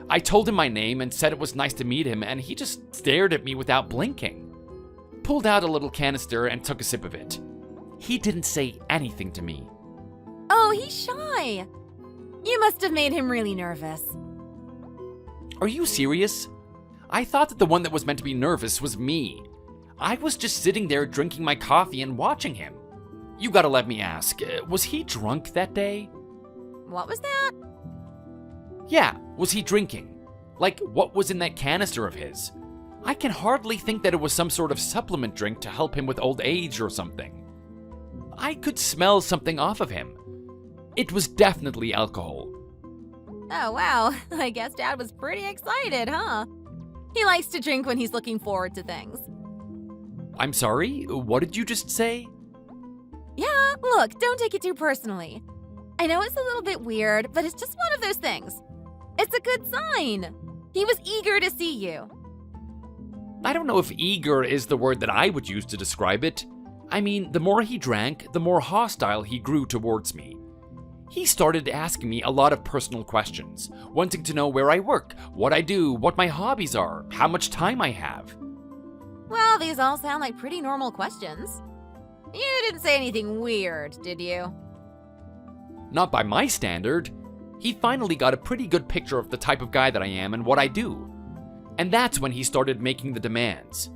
I told him my name and said it was nice to meet him, and he just stared at me without blinking. Pulled out a little canister and took a sip of it. He didn't say anything to me. Oh, he's shy. You must have made him really nervous. Are you serious? I thought that the one that was meant to be nervous was me. I was just sitting there drinking my coffee and watching him. You gotta let me ask, was he drunk that day? What was that? Yeah, was he drinking? Like, what was in that canister of his? I can hardly think that it was some sort of supplement drink to help him with old age or something. I could smell something off of him. It was definitely alcohol. Oh, wow. I guess Dad was pretty excited, huh? He likes to drink when he's looking forward to things. I'm sorry, what did you just say? Yeah, look, don't take it too personally. I know it's a little bit weird, but it's just one of those things. It's a good sign. He was eager to see you. I don't know if eager is the word that I would use to describe it. I mean, the more he drank, the more hostile he grew towards me. He started asking me a lot of personal questions, wanting to know where I work, what I do, what my hobbies are, how much time I have. Well, these all sound like pretty normal questions. You didn't say anything weird, did you? Not by my standard. He finally got a pretty good picture of the type of guy that I am and what I do. And that's when he started making the demands.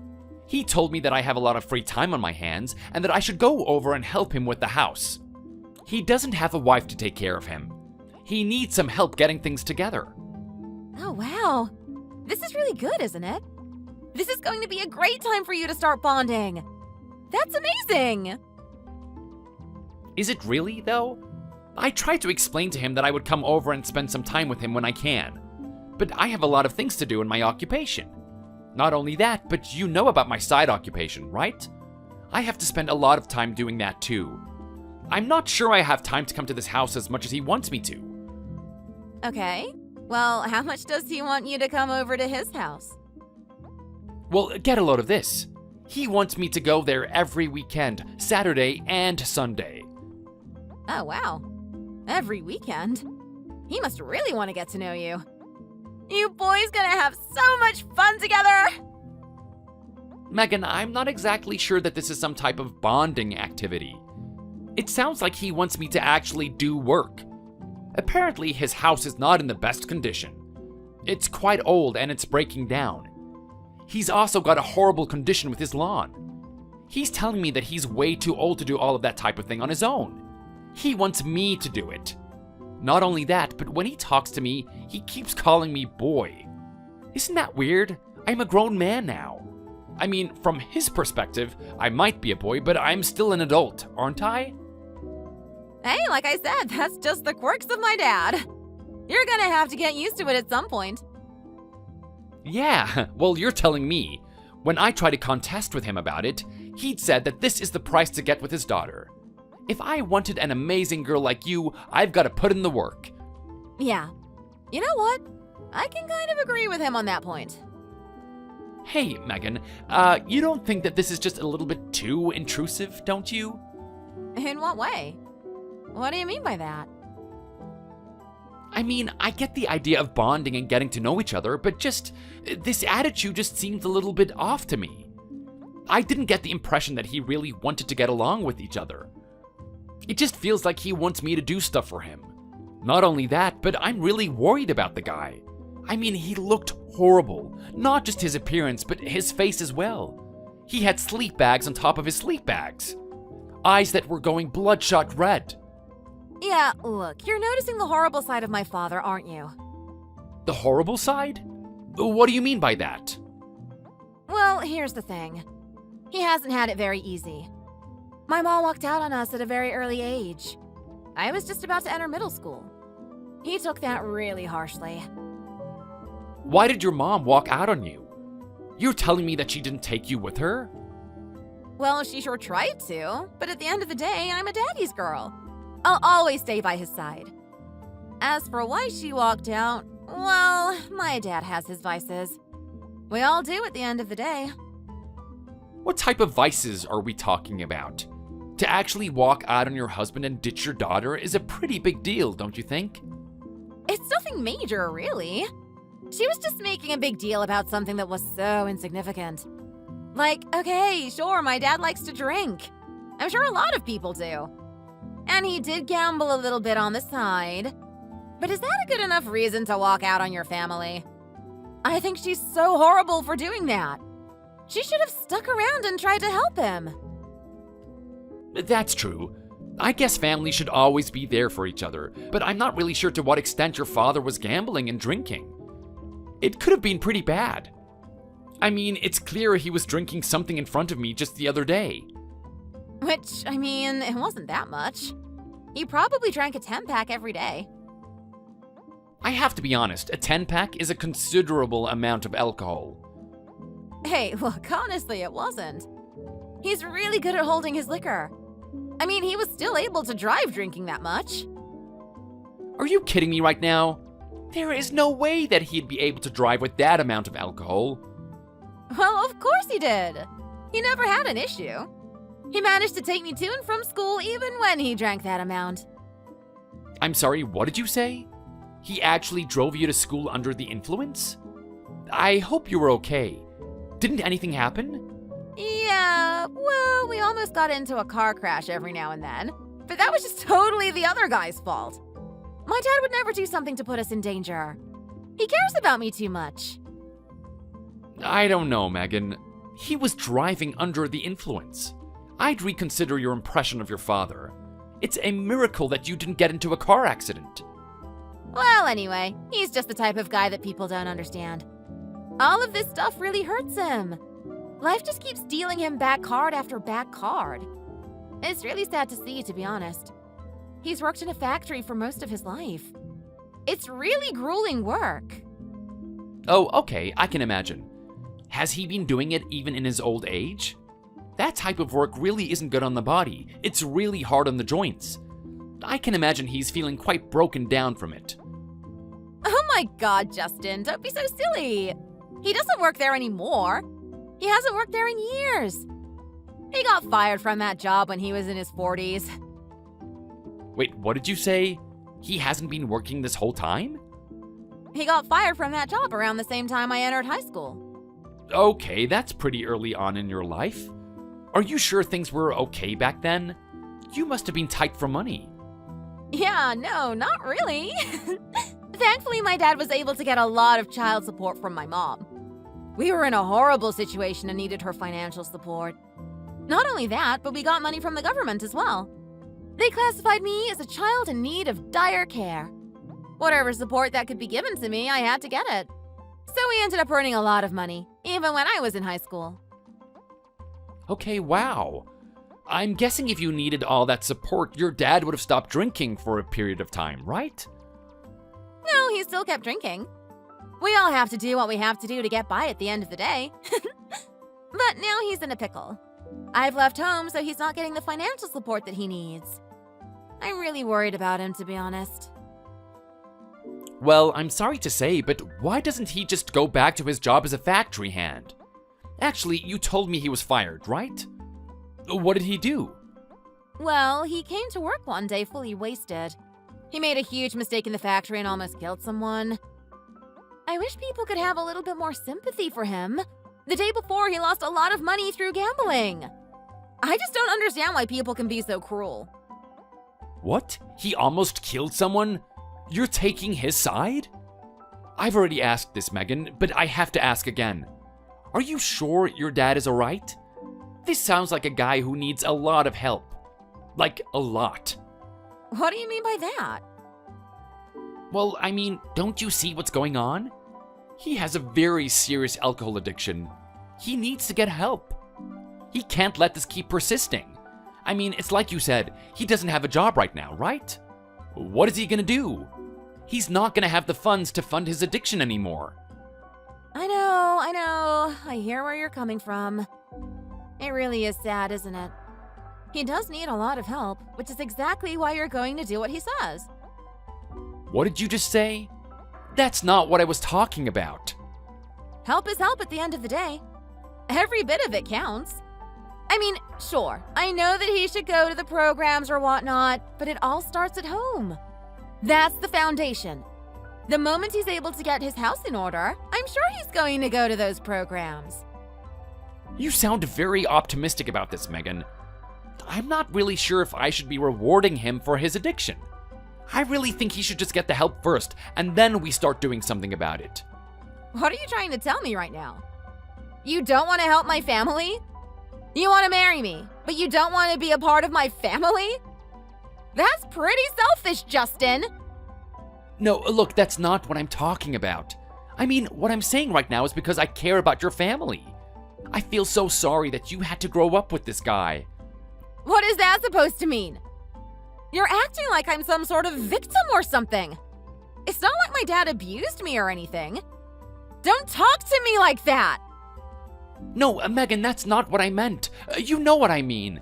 He told me that I have a lot of free time on my hands and that I should go over and help him with the house. He doesn't have a wife to take care of him. He needs some help getting things together. Oh, wow. This is really good, isn't it? This is going to be a great time for you to start bonding. That's amazing. Is it really, though? I tried to explain to him that I would come over and spend some time with him when I can. But I have a lot of things to do in my occupation. Not only that, but you know about my side occupation, right? I have to spend a lot of time doing that too. I'm not sure I have time to come to this house as much as he wants me to. Okay. Well, how much does he want you to come over to his house? Well, get a load of this. He wants me to go there every weekend, Saturday and Sunday. Oh, wow. Every weekend? He must really want to get to know you. You boys gonna have so much fun together! Megan, I'm not exactly sure that this is some type of bonding activity. It sounds like he wants me to actually do work. Apparently, his house is not in the best condition. It's quite old and it's breaking down. He's also got a horrible condition with his lawn. He's telling me that he's way too old to do all of that type of thing on his own. He wants me to do it. Not only that, but when he talks to me, he keeps calling me boy. Isn't that weird? I'm a grown man now. I mean, from his perspective, I might be a boy, but I'm still an adult, aren't I? Hey, like I said, that's just the quirks of my dad. You're gonna have to get used to it at some point. Yeah, well, you're telling me. When I tried to contest with him about it, he'd said that this is the price to get with his daughter. If I wanted an amazing girl like you, I've got to put in the work. Yeah. You know what? I can kind of agree with him on that point. Hey, Megan, you don't think that this is just a little bit too intrusive, don't you? In what way? What do you mean by that? I mean, I get the idea of bonding and getting to know each other, but just, this attitude just seems a little bit off to me. I didn't get the impression that he really wanted to get along with each other. It just feels like he wants me to do stuff for him. Not only that, but I'm really worried about the guy. I mean, he looked horrible. Not just his appearance, but his face as well. He had sleep bags on top of his sleep bags. Eyes that were going bloodshot red. Yeah, look, you're noticing the horrible side of my father, aren't you? The horrible side? What do you mean by that? Well, here's the thing. He hasn't had it very easy. My mom walked out on us at a very early age. I was just about to enter middle school. He took that really harshly. Why did your mom walk out on you? You're telling me that she didn't take you with her? Well, she sure tried to, but at the end of the day, I'm a daddy's girl. I'll always stay by his side. As for why she walked out, well, my dad has his vices. We all do at the end of the day. What type of vices are we talking about? To actually walk out on your husband and ditch your daughter is a pretty big deal, don't you think? It's nothing major, really. She was just making a big deal about something that was so insignificant. Like, okay, sure, my dad likes to drink. I'm sure a lot of people do. And he did gamble a little bit on the side. But is that a good enough reason to walk out on your family? I think she's so horrible for doing that. She should have stuck around and tried to help him. That's true. I guess family should always be there for each other, but I'm not really sure to what extent your father was gambling and drinking. It could have been pretty bad. I mean, it's clear he was drinking something in front of me just the other day. Which, I mean, it wasn't that much. He probably drank a 10-pack every day. I have to be honest, a 10-pack is a considerable amount of alcohol. Hey, look, honestly, it wasn't. He's really good at holding his liquor. I mean, he was still able to drive drinking that much. Are you kidding me right now? There is no way that he'd be able to drive with that amount of alcohol. Well, of course he did. He never had an issue. He managed to take me to and from school even when he drank that amount. I'm sorry, what did you say? He actually drove you to school under the influence? I hope you were okay. Didn't anything happen? Yeah, well, we almost got into a car crash every now and then, but that was just totally the other guy's fault. My dad would never do something to put us in danger. He cares about me too much. I don't know, Megan. He was driving under the influence. I'd reconsider your impression of your father. It's a miracle that you didn't get into a car accident. Well, anyway, he's just the type of guy that people don't understand. All of this stuff really hurts him. Life just keeps dealing him back card after back card. It's really sad to see, to be honest. He's worked in a factory for most of his life. It's really grueling work. Oh, okay, I can imagine. Has he been doing it even in his old age? That type of work really isn't good on the body. It's really hard on the joints. I can imagine he's feeling quite broken down from it. Oh my god, Justin, don't be so silly. He doesn't work there anymore. He hasn't worked there in years. He got fired from that job when he was in his 40s. Wait, what did you say? He hasn't been working this whole time? He got fired from that job around the same time I entered high school. Okay, that's pretty early on in your life. Are you sure things were okay back then? You must have been tight for money. Yeah, no, not really. Thankfully, my dad was able to get a lot of child support from my mom. We were in a horrible situation and needed her financial support. Not only that, but we got money from the government as well. They classified me as a child in need of dire care. Whatever support that could be given to me, I had to get it. So we ended up earning a lot of money, even when I was in high school. Okay, wow. I'm guessing if you needed all that support, your dad would have stopped drinking for a period of time, right? No, he still kept drinking. We all have to do what we have to do to get by at the end of the day. But now he's in a pickle. I've left home, so he's not getting the financial support that he needs. I'm really worried about him, to be honest. Well, I'm sorry to say, but why doesn't he just go back to his job as a factory hand? Actually, you told me he was fired, right? What did he do? Well, he came to work one day fully wasted. He made a huge mistake in the factory and almost killed someone. I wish people could have a little bit more sympathy for him. The day before, he lost a lot of money through gambling. I just don't understand why people can be so cruel. What? He almost killed someone? You're taking his side? I've already asked this, Megan, but I have to ask again. Are you sure your dad is alright? This sounds like a guy who needs a lot of help. Like, a lot. What do you mean by that? Well, I mean, don't you see what's going on? He has a very serious alcohol addiction. He needs to get help. He can't let this keep persisting. I mean, it's like you said, he doesn't have a job right now, right? What is he gonna do? He's not gonna have the funds to fund his addiction anymore. I know. I hear where you're coming from. It really is sad, isn't it? He does need a lot of help, which is exactly why you're going to do what he says. What did you just say? That's not what I was talking about. Help is help at the end of the day. Every bit of it counts. I mean, sure, I know that he should go to the programs or whatnot, but it all starts at home. That's the foundation. The moment he's able to get his house in order, I'm sure he's going to go to those programs. You sound very optimistic about this, Megan. I'm not really sure if I should be rewarding him for his addiction. I really think he should just get the help first, and then we start doing something about it. What are you trying to tell me right now? You don't want to help my family? You want to marry me, but you don't want to be a part of my family? That's pretty selfish, Justin. No, look, that's not what I'm talking about. I mean, what I'm saying right now is because I care about your family. I feel so sorry that you had to grow up with this guy. What is that supposed to mean? You're acting like I'm some sort of victim or something. It's not like my dad abused me or anything. Don't talk to me like that. No, Megan, that's not what I meant. You know what I mean.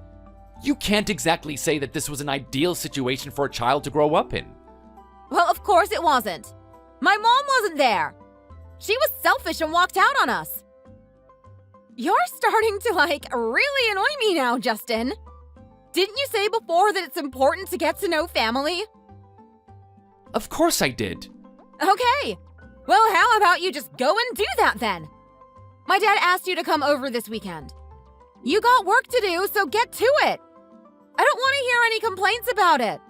You can't exactly say that this was an ideal situation for a child to grow up in. Well, of course it wasn't. My mom wasn't there. She was selfish and walked out on us. You're starting to, really annoy me now, Justin. Didn't you say before that it's important to get to know family? Of course I did. Okay. Well, how about you just go and do that then? My dad asked you to come over this weekend. You got work to do, so get to it. I don't want to hear any complaints about it.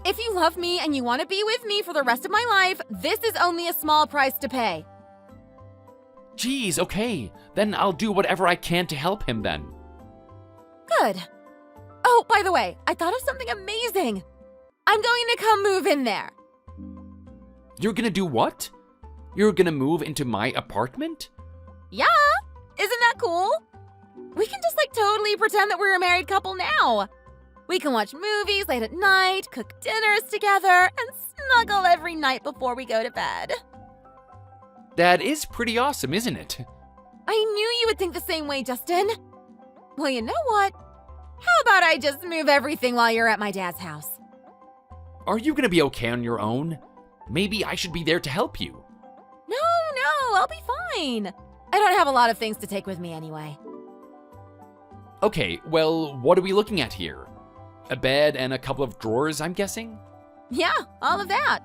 If you love me and you want to be with me for the rest of my life, this is only a small price to pay. Geez, okay. Then I'll do whatever I can to help him then. Good. Oh, by the way, I thought of something amazing. I'm going to come move in there. You're gonna do what? You're gonna move into my apartment? Yeah, isn't that cool? We can just totally pretend that we're a married couple now. We can watch movies late at night, cook dinners together, and snuggle every night before we go to bed. That is pretty awesome, isn't it? I knew you would think the same way, Justin. Well, you know what? How about I just move everything while you're at my dad's house? Are you gonna be okay on your own? Maybe I should be there to help you. No, I'll be fine. I don't have a lot of things to take with me anyway. Okay, well, what are we looking at here? A bed and a couple of drawers, I'm guessing? Yeah, all of that.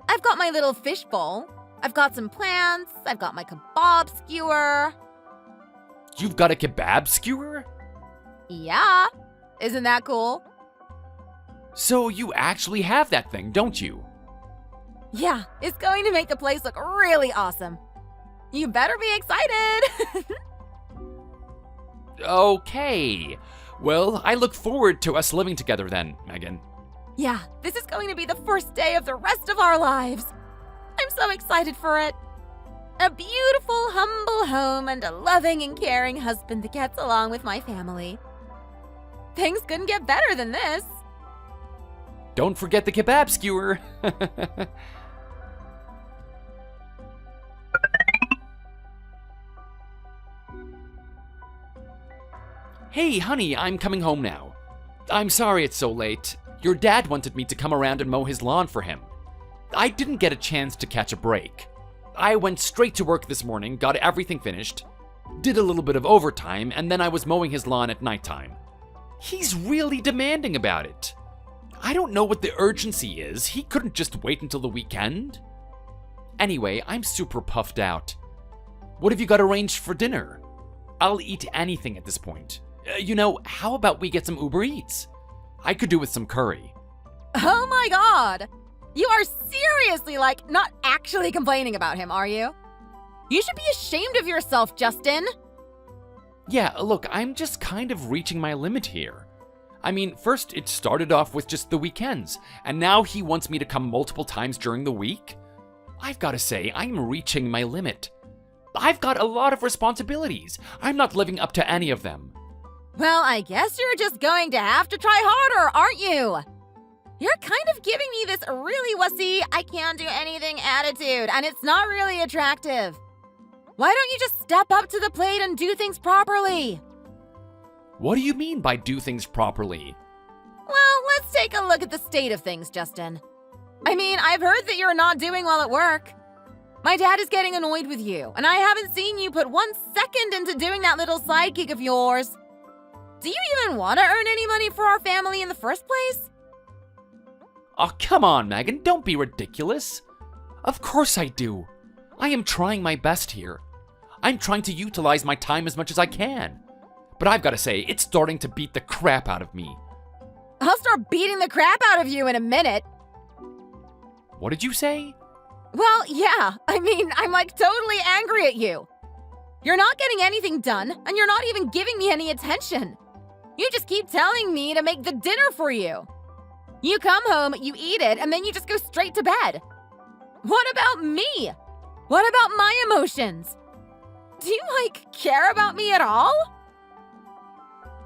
I've got my little fish bowl. I've got some plants. I've got my kebab skewer. You've got a kebab skewer? Yeah, isn't that cool? So you actually have that thing, don't you? Yeah, it's going to make the place look really awesome. You better be excited. Okay. Well, I look forward to us living together then, Megan. Yeah, this is going to be the first day of the rest of our lives. I'm so excited for it. A beautiful, humble home and a loving and caring husband that gets along with my family. Things couldn't get better than this. Don't forget the kebab skewer. Hey, honey, I'm coming home now. I'm sorry it's so late. Your dad wanted me to come around and mow his lawn for him. I didn't get a chance to catch a break. I went straight to work this morning, got everything finished, did a little bit of overtime, and then I was mowing his lawn at nighttime. He's really demanding about it. I don't know what the urgency is. He couldn't just wait until the weekend. Anyway, I'm super puffed out. What have you got arranged for dinner? I'll eat anything at this point. How about we get some Uber Eats? I could do with some curry. Oh my god! You are seriously, not actually complaining about him, are you? You should be ashamed of yourself, Justin. Yeah, look, I'm just kind of reaching my limit here. I mean, first it started off with just the weekends, and now he wants me to come multiple times during the week? I've got to say, I'm reaching my limit. I've got a lot of responsibilities. I'm not living up to any of them. Well, I guess you're just going to have to try harder, aren't you? You're kind of giving me this really wussy, I can't do anything attitude, and it's not really attractive. Why don't you just step up to the plate and do things properly? What do you mean by do things properly? Well, let's take a look at the state of things, Justin. I mean, I've heard that you're not doing well at work. My dad is getting annoyed with you, and I haven't seen you put 1 second into doing that little sidekick of yours. Do you even want to earn any money for our family in the first place? Oh, come on, Megan, don't be ridiculous. Of course I do. I am trying my best here. I'm trying to utilize my time as much as I can. But I've got to say, it's starting to beat the crap out of me. I'll start beating the crap out of you in a minute. What did you say? Well, yeah. I mean, I'm totally angry at you. You're not getting anything done, and you're not even giving me any attention. You just keep telling me to make the dinner for you. You come home, you eat it, and then you just go straight to bed. What about me? What about my emotions? Do you, care about me at all?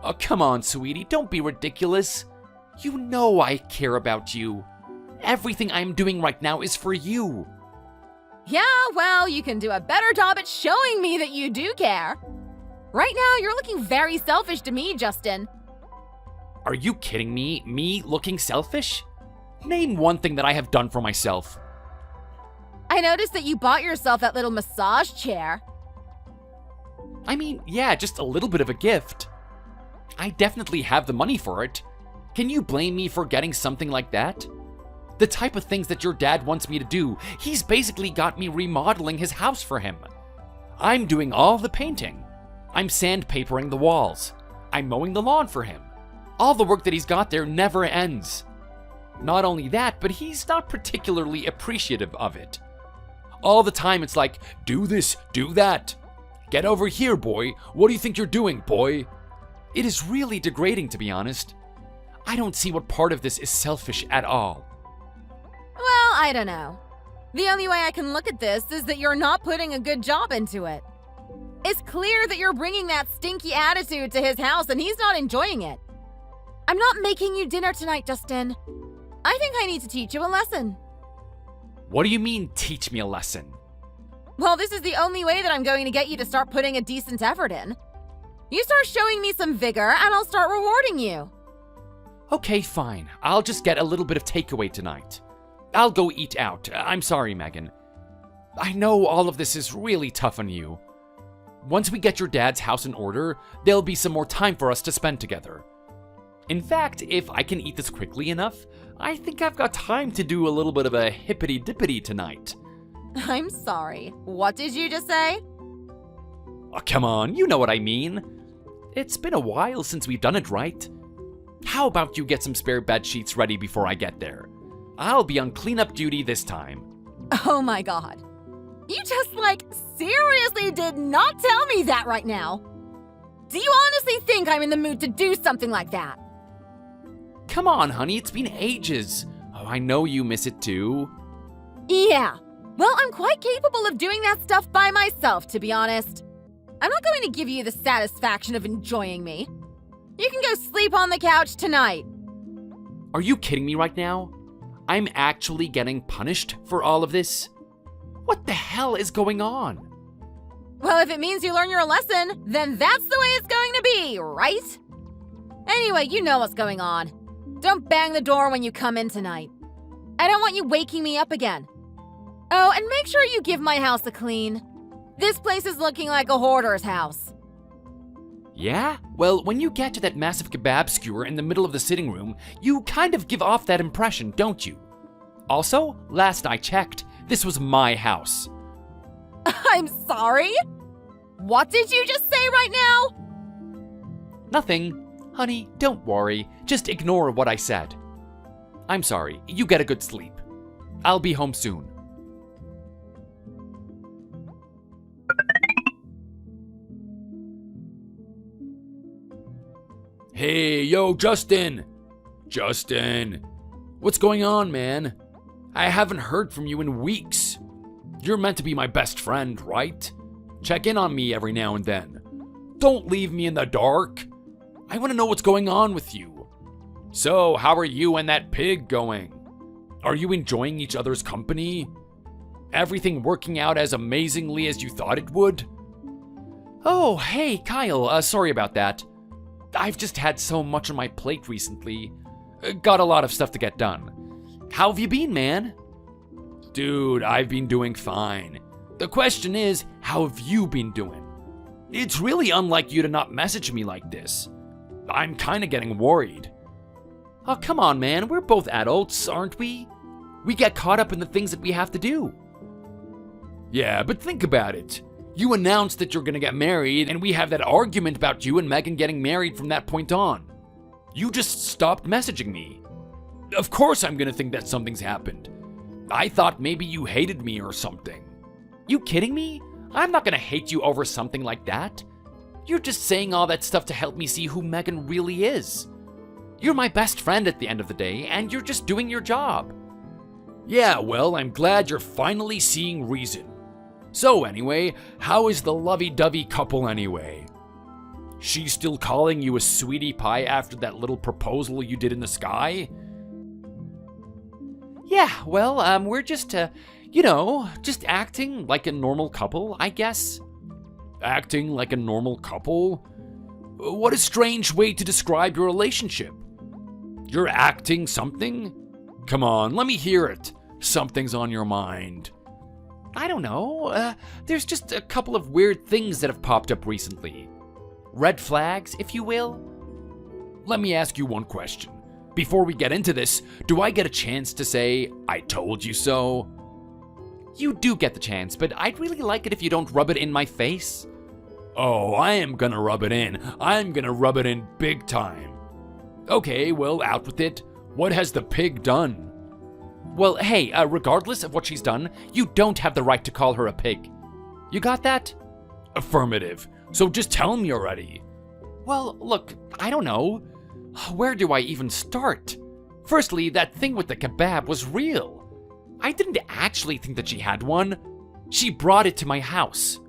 Oh, come on, sweetie, don't be ridiculous. You know I care about you. Everything I'm doing right now is for you. Yeah, well, you can do a better job at showing me that you do care. Right now, you're looking very selfish to me, Justin. Are you kidding me? Me looking selfish? Name one thing that I have done for myself. I noticed that you bought yourself that little massage chair. I mean, yeah, just a little bit of a gift. I definitely have the money for it. Can you blame me for getting something like that? The type of things that your dad wants me to do, he's basically got me remodeling his house for him. I'm doing all the painting. I'm sandpapering the walls. I'm mowing the lawn for him. All the work that he's got there never ends. Not only that, but he's not particularly appreciative of it. All the time it's like, do this, do that. Get over here, boy. What do you think you're doing, boy? It is really degrading, to be honest. I don't see what part of this is selfish at all. Well, I don't know. The only way I can look at this is that you're not putting a good job into it. It's clear that you're bringing that stinky attitude to his house and he's not enjoying it. I'm not making you dinner tonight, Justin. I think I need to teach you a lesson. What do you mean, teach me a lesson? Well, this is the only way that I'm going to get you to start putting a decent effort in. You start showing me some vigor and I'll start rewarding you. Okay, fine. I'll just get a little bit of takeaway tonight. I'll go eat out. I'm sorry, Megan. I know all of this is really tough on you. Once we get your dad's house in order, there'll be some more time for us to spend together. In fact, if I can eat this quickly enough, I think I've got time to do a little bit of a hippity-dippity tonight. I'm sorry. What did you just say? Oh, come on, you know what I mean. It's been a while since we've done it, right? How about you get some spare bed sheets ready before I get there? I'll be on cleanup duty this time. Oh my god. You just, seriously did not tell me that right now. Do you honestly think I'm in the mood to do something like that? Come on, honey, it's been ages. Oh, I know you miss it too. Yeah. Well, I'm quite capable of doing that stuff by myself, to be honest. I'm not going to give you the satisfaction of enjoying me. You can go sleep on the couch tonight. Are you kidding me right now? I'm actually getting punished for all of this? What the hell is going on? Well, if it means you learn your lesson, then that's the way it's going to be, right? Anyway, you know what's going on. Don't bang the door when you come in tonight. I don't want you waking me up again. Oh, and make sure you give my house a clean. This place is looking like a hoarder's house. Yeah? Well, when you get to that massive kebab skewer in the middle of the sitting room, you kind of give off that impression, don't you? Also, last I checked, this was my house. I'm sorry? What did you just say right now? Nothing. Honey, don't worry. Just ignore what I said. I'm sorry. You get a good sleep. I'll be home soon. Hey, yo, Justin! Justin! What's going on, man? I haven't heard from you in weeks. You're meant to be my best friend, right? Check in on me every now and then. Don't leave me in the dark. I want to know what's going on with you. So, how are you and that pig going? Are you enjoying each other's company? Everything working out as amazingly as you thought it would? Oh, hey, Kyle, sorry about that. I've just had so much on my plate recently. Got a lot of stuff to get done. How have you been, man? Dude, I've been doing fine. The question is, how have you been doing? It's really unlike you to not message me like this. I'm kinda getting worried. Oh, come on, man. We're both adults, aren't we? We get caught up in the things that we have to do. Yeah, but think about it. You announced that you're gonna get married, and we have that argument about you and Megan getting married from that point on. You just stopped messaging me. Of course I'm gonna think that something's happened. I thought maybe you hated me or something. You kidding me? I'm not gonna hate you over something like that. You're just saying all that stuff to help me see who Megan really is. You're my best friend at the end of the day, and you're just doing your job. Yeah, well, I'm glad you're finally seeing reason. So anyway, how is the lovey-dovey couple anyway? She's still calling you a sweetie pie after that little proposal you did in the sky? Yeah, well, we're just, just acting like a normal couple, I guess. Acting like a normal couple? What a strange way to describe your relationship. You're acting something? Come on, let me hear it. Something's on your mind. I don't know. There's just a couple of weird things that have popped up recently. Red flags, if you will. Let me ask you one question. Before we get into this, do I get a chance to say, I told you so? You do get the chance, but I'd really like it if you don't rub it in my face. Oh, I am gonna rub it in. I'm gonna rub it in big time. Okay, well, out with it. What has the pig done? Well, hey, regardless of what she's done, you don't have the right to call her a pig. You got that? Affirmative. So just tell me already. Well, look, I don't know. Where do I even start? Firstly, that thing with the kebab was real. I didn't actually think that she had one. She brought it to my house.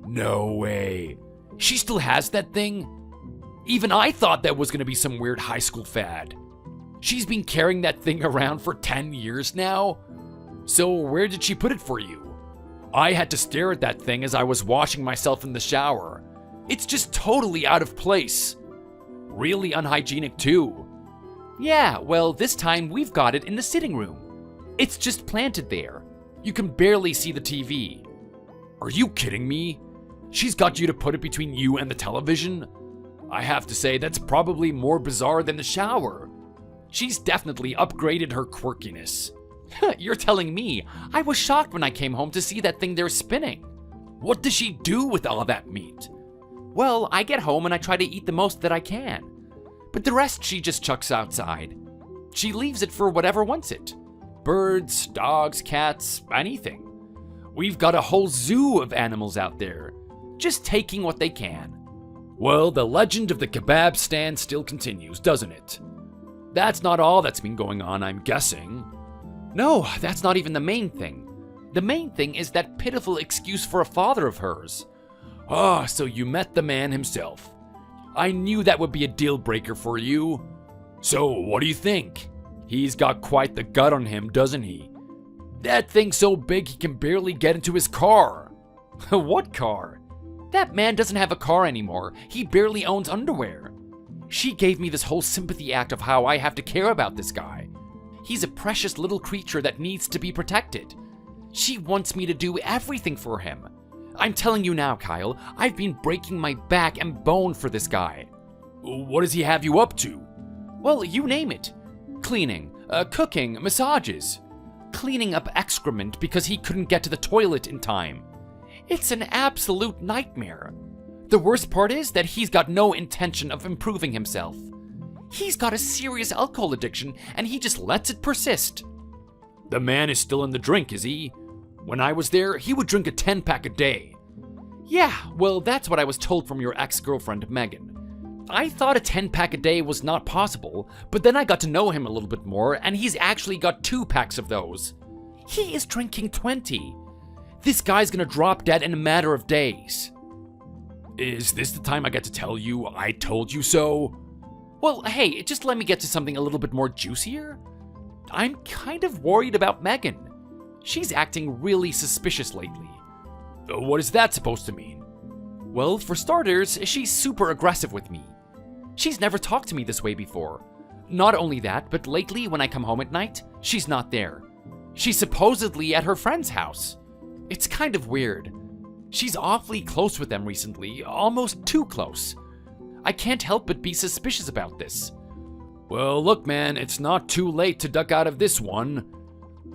No way. She still has that thing? Even I thought that was gonna be some weird high school fad. She's been carrying that thing around for 10 years now? So where did she put it for you? I had to stare at that thing as I was washing myself in the shower. It's just totally out of place. Really unhygienic too. Yeah, well, this time we've got it in the sitting room. It's just planted there. You can barely see the TV. Are you kidding me? She's got you to put it between you and the television? I have to say, that's probably more bizarre than the shower. She's definitely upgraded her quirkiness. You're telling me? I was shocked when I came home to see that thing there spinning. What does she do with all that meat? Well, I get home and I try to eat the most that I can. But the rest she just chucks outside. She leaves it for whatever wants it. Birds, dogs, cats, anything. We've got a whole zoo of animals out there, just taking what they can. Well, the legend of the kebab stand still continues, doesn't it? That's not all that's been going on, I'm guessing. No, that's not even the main thing. The main thing is that pitiful excuse for a father of hers. Ah, so you met the man himself. I knew that would be a deal breaker for you. So, what do you think? He's got quite the gut on him, doesn't he? That thing's so big he can barely get into his car. What car? That man doesn't have a car anymore. He barely owns underwear. She gave me this whole sympathy act of how I have to care about this guy. He's a precious little creature that needs to be protected. She wants me to do everything for him. I'm telling you now, Kyle, I've been breaking my back and bone for this guy. What does he have you up to? Well, you name it. Cleaning, cooking, massages. Cleaning up excrement because he couldn't get to the toilet in time. It's an absolute nightmare. The worst part is that he's got no intention of improving himself. He's got a serious alcohol addiction and he just lets it persist. The man is still in the drink, is he? When I was there, he would drink a 10-pack a day. Yeah, well, that's what I was told from your ex-girlfriend, Megan. I thought a 10-pack a day was not possible, but then I got to know him a little bit more, and he's actually got 2 packs of those. He is drinking 20. This guy's gonna drop dead in a matter of days. Is this the time I get to tell you I told you so? Well, hey, just let me get to something a little bit more juicier. I'm kind of worried about Megan. She's acting really suspicious lately. What is that supposed to mean? Well, for starters, she's super aggressive with me. She's never talked to me this way before. Not only that, but lately when I come home at night, she's not there. She's supposedly at her friend's house. It's kind of weird. She's awfully close with them recently, almost too close. I can't help but be suspicious about this. Well, look, man, it's not too late to duck out of this one.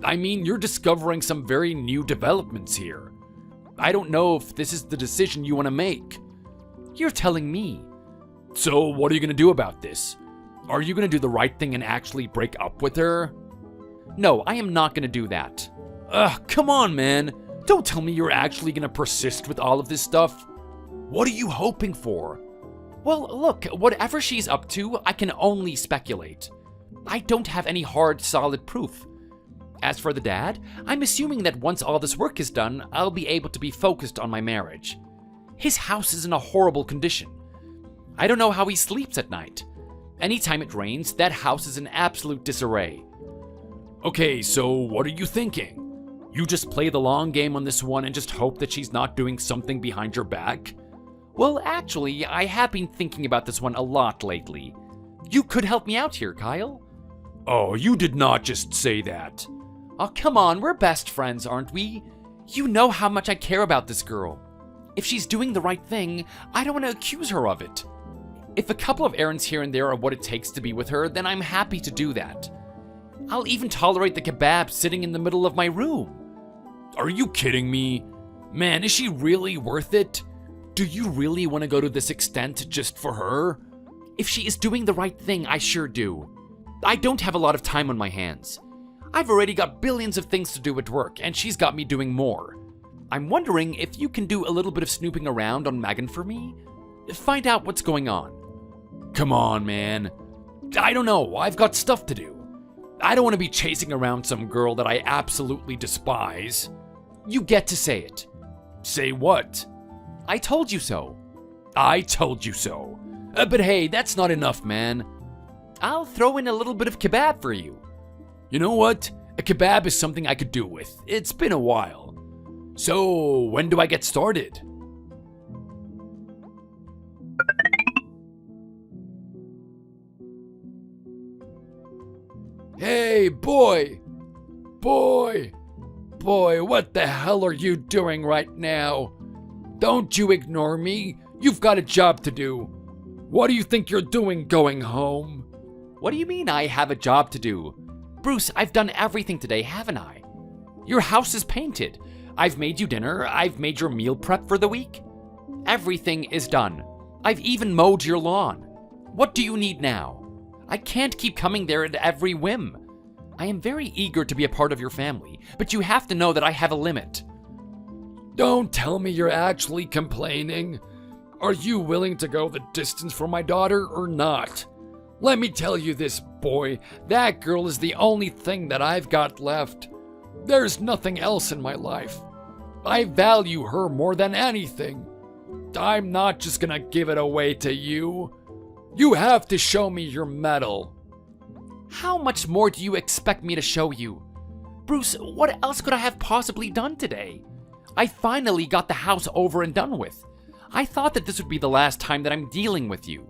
I mean, you're discovering some very new developments here. I don't know if this is the decision you want to make. You're telling me. So, what are you going to do about this? Are you going to do the right thing and actually break up with her? No, I am not going to do that. Ugh, come on, man. Don't tell me you're actually going to persist with all of this stuff. What are you hoping for? Well, look, whatever she's up to, I can only speculate. I don't have any hard, solid proof. As for the dad, I'm assuming that once all this work is done, I'll be able to be focused on my marriage. His house is in a horrible condition. I don't know how he sleeps at night. Anytime it rains, that house is in absolute disarray. Okay, so what are you thinking? You just play the long game on this one and just hope that she's not doing something behind your back? Well, actually, I have been thinking about this one a lot lately. You could help me out here, Kyle. Oh, you did not just say that. Oh, come on, we're best friends, aren't we? You know how much I care about this girl. If she's doing the right thing, I don't want to accuse her of it. If a couple of errands here and there are what it takes to be with her, then I'm happy to do that. I'll even tolerate the kebab sitting in the middle of my room. Are you kidding me? Man, is she really worth it? Do you really want to go to this extent just for her? If she is doing the right thing, I sure do. I don't have a lot of time on my hands. I've already got billions of things to do at work, and she's got me doing more. I'm wondering if you can do a little bit of snooping around on Megan for me? Find out what's going on. Come on, man. I don't know, I've got stuff to do. I don't want to be chasing around some girl that I absolutely despise. You get to say it. Say what? I told you so. I told you so. But hey, that's not enough, man. I'll throw in a little bit of kebab for you. You know what? A kebab is something I could do with. It's been a while. So, when do I get started? Hey, boy! Boy! Boy, what the hell are you doing right now? Don't you ignore me. You've got a job to do. What do you think you're doing going home? What do you mean I have a job to do? Bruce, I've done everything today, haven't I? Your house is painted. I've made you dinner. I've made your meal prep for the week. Everything is done. I've even mowed your lawn. What do you need now? I can't keep coming there at every whim. I am very eager to be a part of your family, but you have to know that I have a limit. Don't tell me you're actually complaining. Are you willing to go the distance for my daughter or not? Let me tell you this, boy, that girl is the only thing that I've got left. There's nothing else in my life. I value her more than anything. I'm not just gonna give it away to you. You have to show me your mettle. How much more do you expect me to show you? Bruce, what else could I have possibly done today? I finally got the house over and done with. I thought that this would be the last time that I'm dealing with you.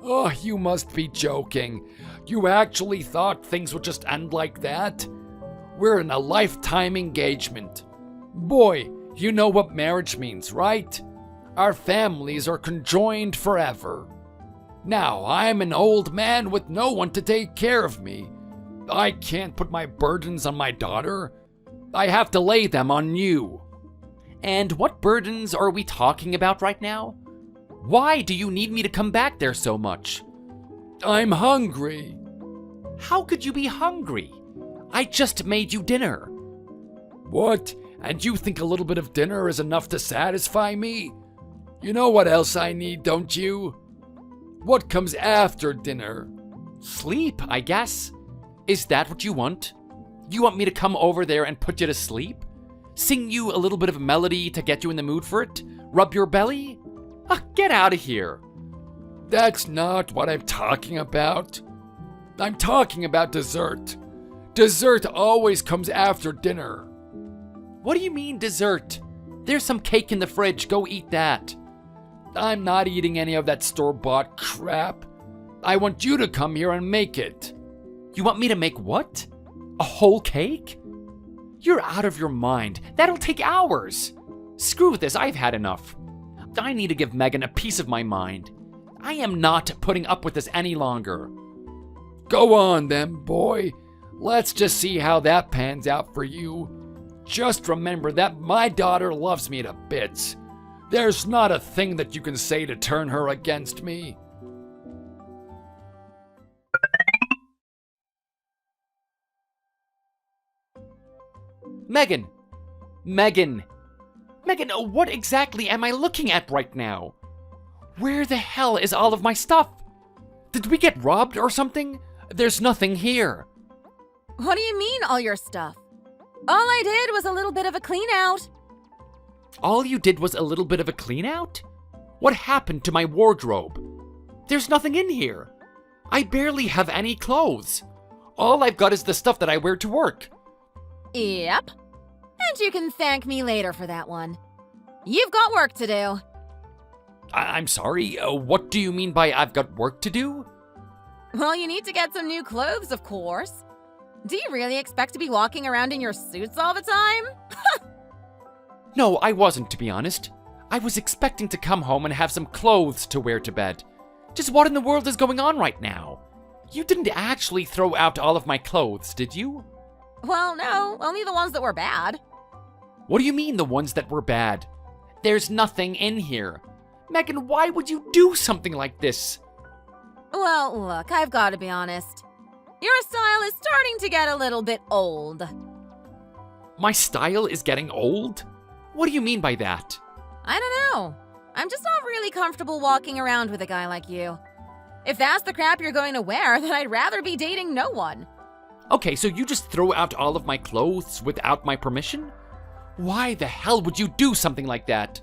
Oh, you must be joking. You actually thought things would just end like that? We're in a lifetime engagement. Boy, you know what marriage means, right? Our families are conjoined forever. Now, I'm an old man with no one to take care of me. I can't put my burdens on my daughter. I have to lay them on you. And what burdens are we talking about right now? Why do you need me to come back there so much? I'm hungry. How could you be hungry? I just made you dinner. What? And you think a little bit of dinner is enough to satisfy me? You know what else I need, don't you? What comes after dinner? Sleep, I guess. Is that what you want? You want me to come over there and put you to sleep? Sing you a little bit of a melody to get you in the mood for it? Rub your belly? Get out of here. That's not what I'm talking about. I'm talking about dessert. Dessert always comes after dinner. What do you mean, dessert? There's some cake in the fridge. Go eat that. I'm not eating any of that store-bought crap. I want you to come here and make it. You want me to make what? A whole cake? You're out of your mind. That'll take hours. Screw this. I've had enough. I need to give Megan a piece of my mind. I am not putting up with this any longer. Go on then, boy. Let's just see how that pans out for you. Just remember that my daughter loves me to bits. There's not a thing that you can say to turn her against me. Megan, what exactly am I looking at right now? Where the hell is all of my stuff? Did we get robbed or something? There's nothing here. What do you mean, all your stuff? All I did was a little bit of a clean out. All you did was a little bit of a clean out? What happened to my wardrobe? There's nothing in here. I barely have any clothes. All I've got is the stuff that I wear to work. Yep. And you can thank me later for that one. You've got work to do. I'm sorry, what do you mean by I've got work to do? Well, you need to get some new clothes, of course. Do you really expect to be walking around in your suits all the time? No, I wasn't, to be honest. I was expecting to come home and have some clothes to wear to bed. Just what in the world is going on right now? You didn't actually throw out all of my clothes, did you? Well, no, only the ones that were bad. What do you mean, the ones that were bad? There's nothing in here. Megan, why would you do something like this? Well, look, I've got to be honest. Your style is starting to get a little bit old. My style is getting old? What do you mean by that? I don't know. I'm just not really comfortable walking around with a guy like you. If that's the crap you're going to wear, then I'd rather be dating no one. Okay, so you just throw out all of my clothes without my permission? Why the hell would you do something like that?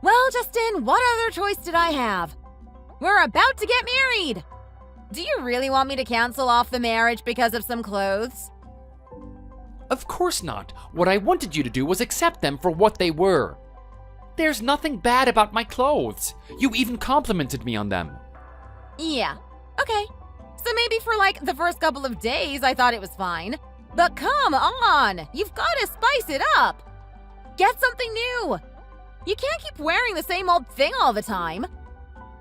Well, Justin, what other choice did I have? We're about to get married. Do you really want me to cancel off the marriage because of some clothes? Of course not. What I wanted you to do was accept them for what they were. There's nothing bad about my clothes. You even complimented me on them. Yeah, okay. So maybe for like the first couple of days I thought it was fine. But come on, you've got to spice it up. Get something new. You can't keep wearing the same old thing all the time.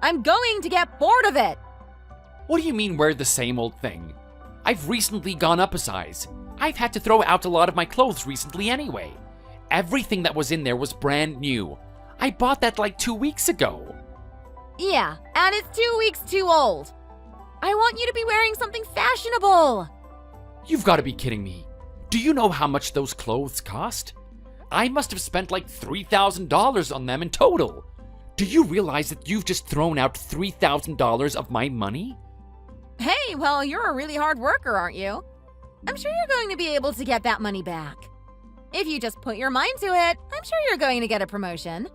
I'm going to get bored of it. What do you mean wear the same old thing? I've recently gone up a size. I've had to throw out a lot of my clothes recently anyway. Everything that was in there was brand new. I bought that like 2 weeks ago. Yeah, and it's 2 weeks too old. I want you to be wearing something fashionable. You've got to be kidding me. Do you know how much those clothes cost? I must have spent like $3,000 on them in total. Do you realize that you've just thrown out $3,000 of my money? Hey, well, you're a really hard worker, aren't you? I'm sure you're going to be able to get that money back. If you just put your mind to it, I'm sure you're going to get a promotion.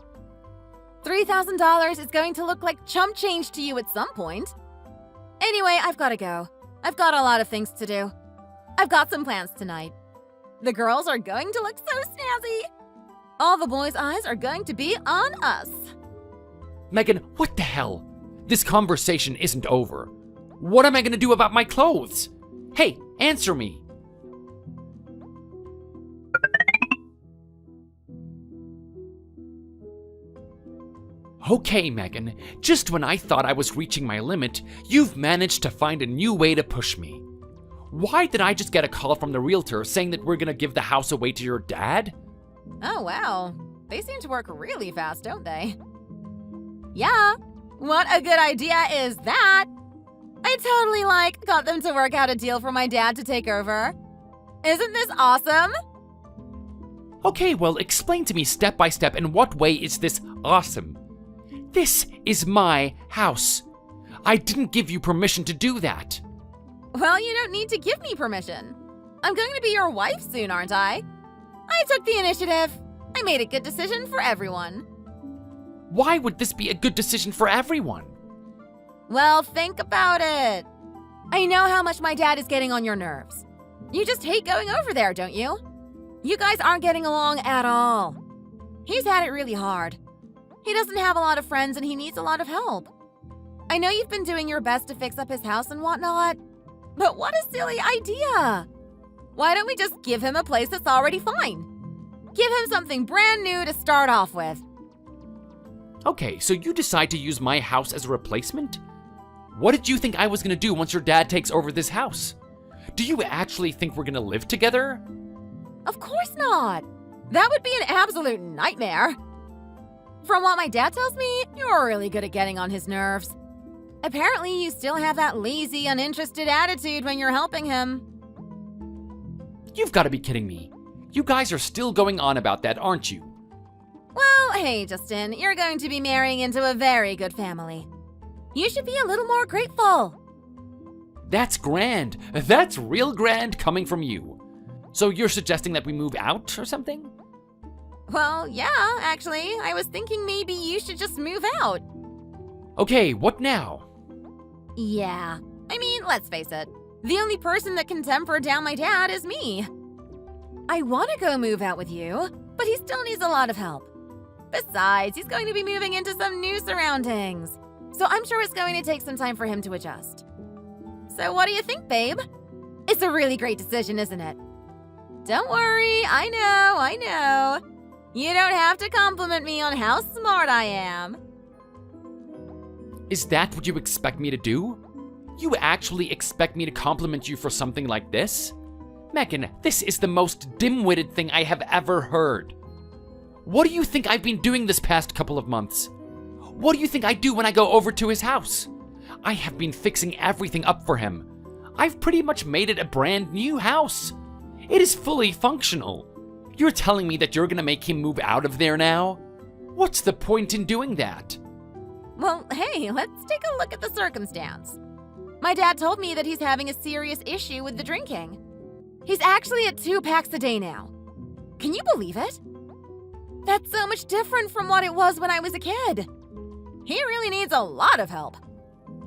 $3,000 is going to look like chump change to you at some point. Anyway, I've got to go. I've got a lot of things to do. I've got some plans tonight. The girls are going to look so snazzy. All the boys' eyes are going to be on us. Megan, what the hell? This conversation isn't over. What am I going to do about my clothes? Hey, answer me. Okay, Megan, just when I thought I was reaching my limit, you've managed to find a new way to push me. Why did I just get a call from the realtor saying that we're gonna give the house away to your dad? Oh, wow. They seem to work really fast, don't they? Yeah, what a good idea is that? I totally, got them to work out a deal for my dad to take over. Isn't this awesome? Okay, well, explain to me step by step in what way is this awesome? This is my house. I didn't give you permission to do that. Well, you don't need to give me permission. I'm going to be your wife soon, aren't I? I took the initiative. I made a good decision for everyone. Why would this be a good decision for everyone? Well, think about it. I know how much my dad is getting on your nerves. You just hate going over there, don't you? You guys aren't getting along at all. He's had it really hard. He doesn't have a lot of friends and he needs a lot of help. I know you've been doing your best to fix up his house and whatnot, but what a silly idea. Why don't we just give him a place that's already fine? Give him something brand new to start off with. Okay, so you decide to use my house as a replacement? What did you think I was gonna do once your dad takes over this house? Do you actually think we're gonna live together? Of course not. That would be an absolute nightmare. From what my dad tells me, you're really good at getting on his nerves. Apparently, you still have that lazy, uninterested attitude when you're helping him. You've gotta be kidding me. You guys are still going on about that, aren't you? Well, hey, Justin, you're going to be marrying into a very good family. You should be a little more grateful. That's grand. That's real grand coming from you. So you're suggesting that we move out or something? Well, yeah, actually, I was thinking maybe you should just move out. Okay, what now? Yeah, I mean, let's face it. The only person that can temper down my dad is me. I want to go move out with you, but he still needs a lot of help. Besides, he's going to be moving into some new surroundings, so I'm sure it's going to take some time for him to adjust. So what do you think, babe? It's a really great decision, isn't it? Don't worry, I know. You don't have to compliment me on how smart I am. Is that what you expect me to do? You actually expect me to compliment you for something like this? Megan, this is the most dim-witted thing I have ever heard. What do you think I've been doing this past couple of months? What do you think I do when I go over to his house? I have been fixing everything up for him. I've pretty much made it a brand new house. It is fully functional. You're telling me that you're gonna make him move out of there now? What's the point in doing that? Well, hey, let's take a look at the circumstance. My dad told me that he's having a serious issue with the drinking. He's actually at 2 packs a day now. Can you believe it? That's so much different from what it was when I was a kid. He really needs a lot of help.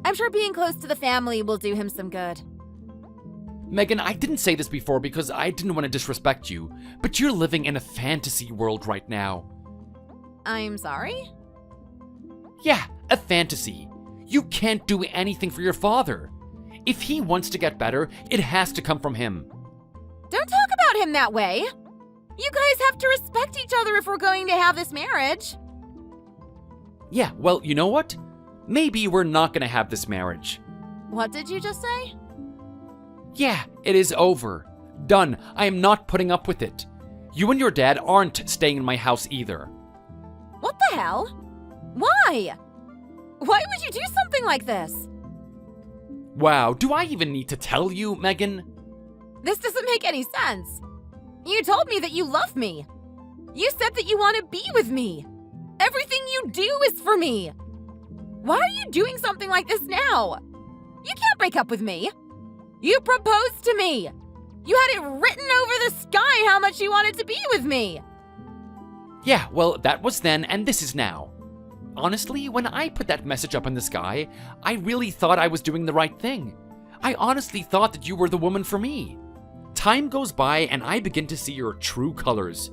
I'm sure being close to the family will do him some good. Megan, I didn't say this before because I didn't want to disrespect you, but you're living in a fantasy world right now. I'm sorry? Yeah, a fantasy. You can't do anything for your father. If he wants to get better, it has to come from him. Don't talk about him that way. You guys have to respect each other if we're going to have this marriage. Yeah, well, you know what? Maybe we're not gonna have this marriage. What did you just say? Yeah, it is over. Done. I am not putting up with it. You and your dad aren't staying in my house either. What the hell? Why? Why would you do something like this? Wow, do I even need to tell you, Megan? This doesn't make any sense. You told me that you love me. You said that you want to be with me. Everything you do is for me. Why are you doing something like this now? You can't break up with me. You proposed to me. You had it written over the sky how much you wanted to be with me. Yeah, well, that was then and this is now. Honestly, when I put that message up in the sky, I really thought I was doing the right thing. I honestly thought that you were the woman for me. Time goes by and I begin to see your true colors.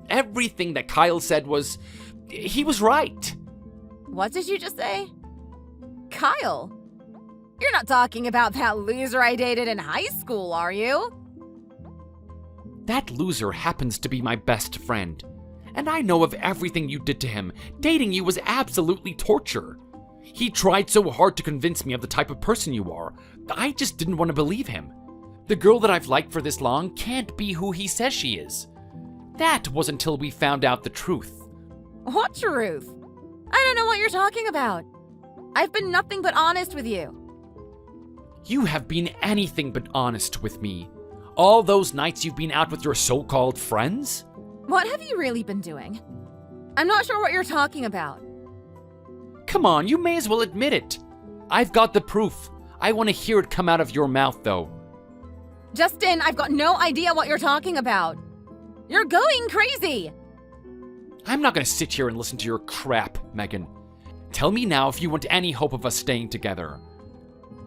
Everything that Kyle said he was right. What did you just say? Kyle? You're not talking about that loser I dated in high school, are you? That loser happens to be my best friend. And I know of everything you did to him. Dating you was absolutely torture. He tried so hard to convince me of the type of person you are. I just didn't want to believe him. The girl that I've liked for this long can't be who he says she is. That was until we found out the truth. What truth? I don't know what you're talking about. I've been nothing but honest with you. You have been anything but honest with me. All those nights you've been out with your so-called friends? What have you really been doing? I'm not sure what you're talking about. Come on, you may as well admit it. I've got the proof. I want to hear it come out of your mouth, though. Justin, I've got no idea what you're talking about. You're going crazy. I'm not going to sit here and listen to your crap, Megan. Tell me now if you want any hope of us staying together.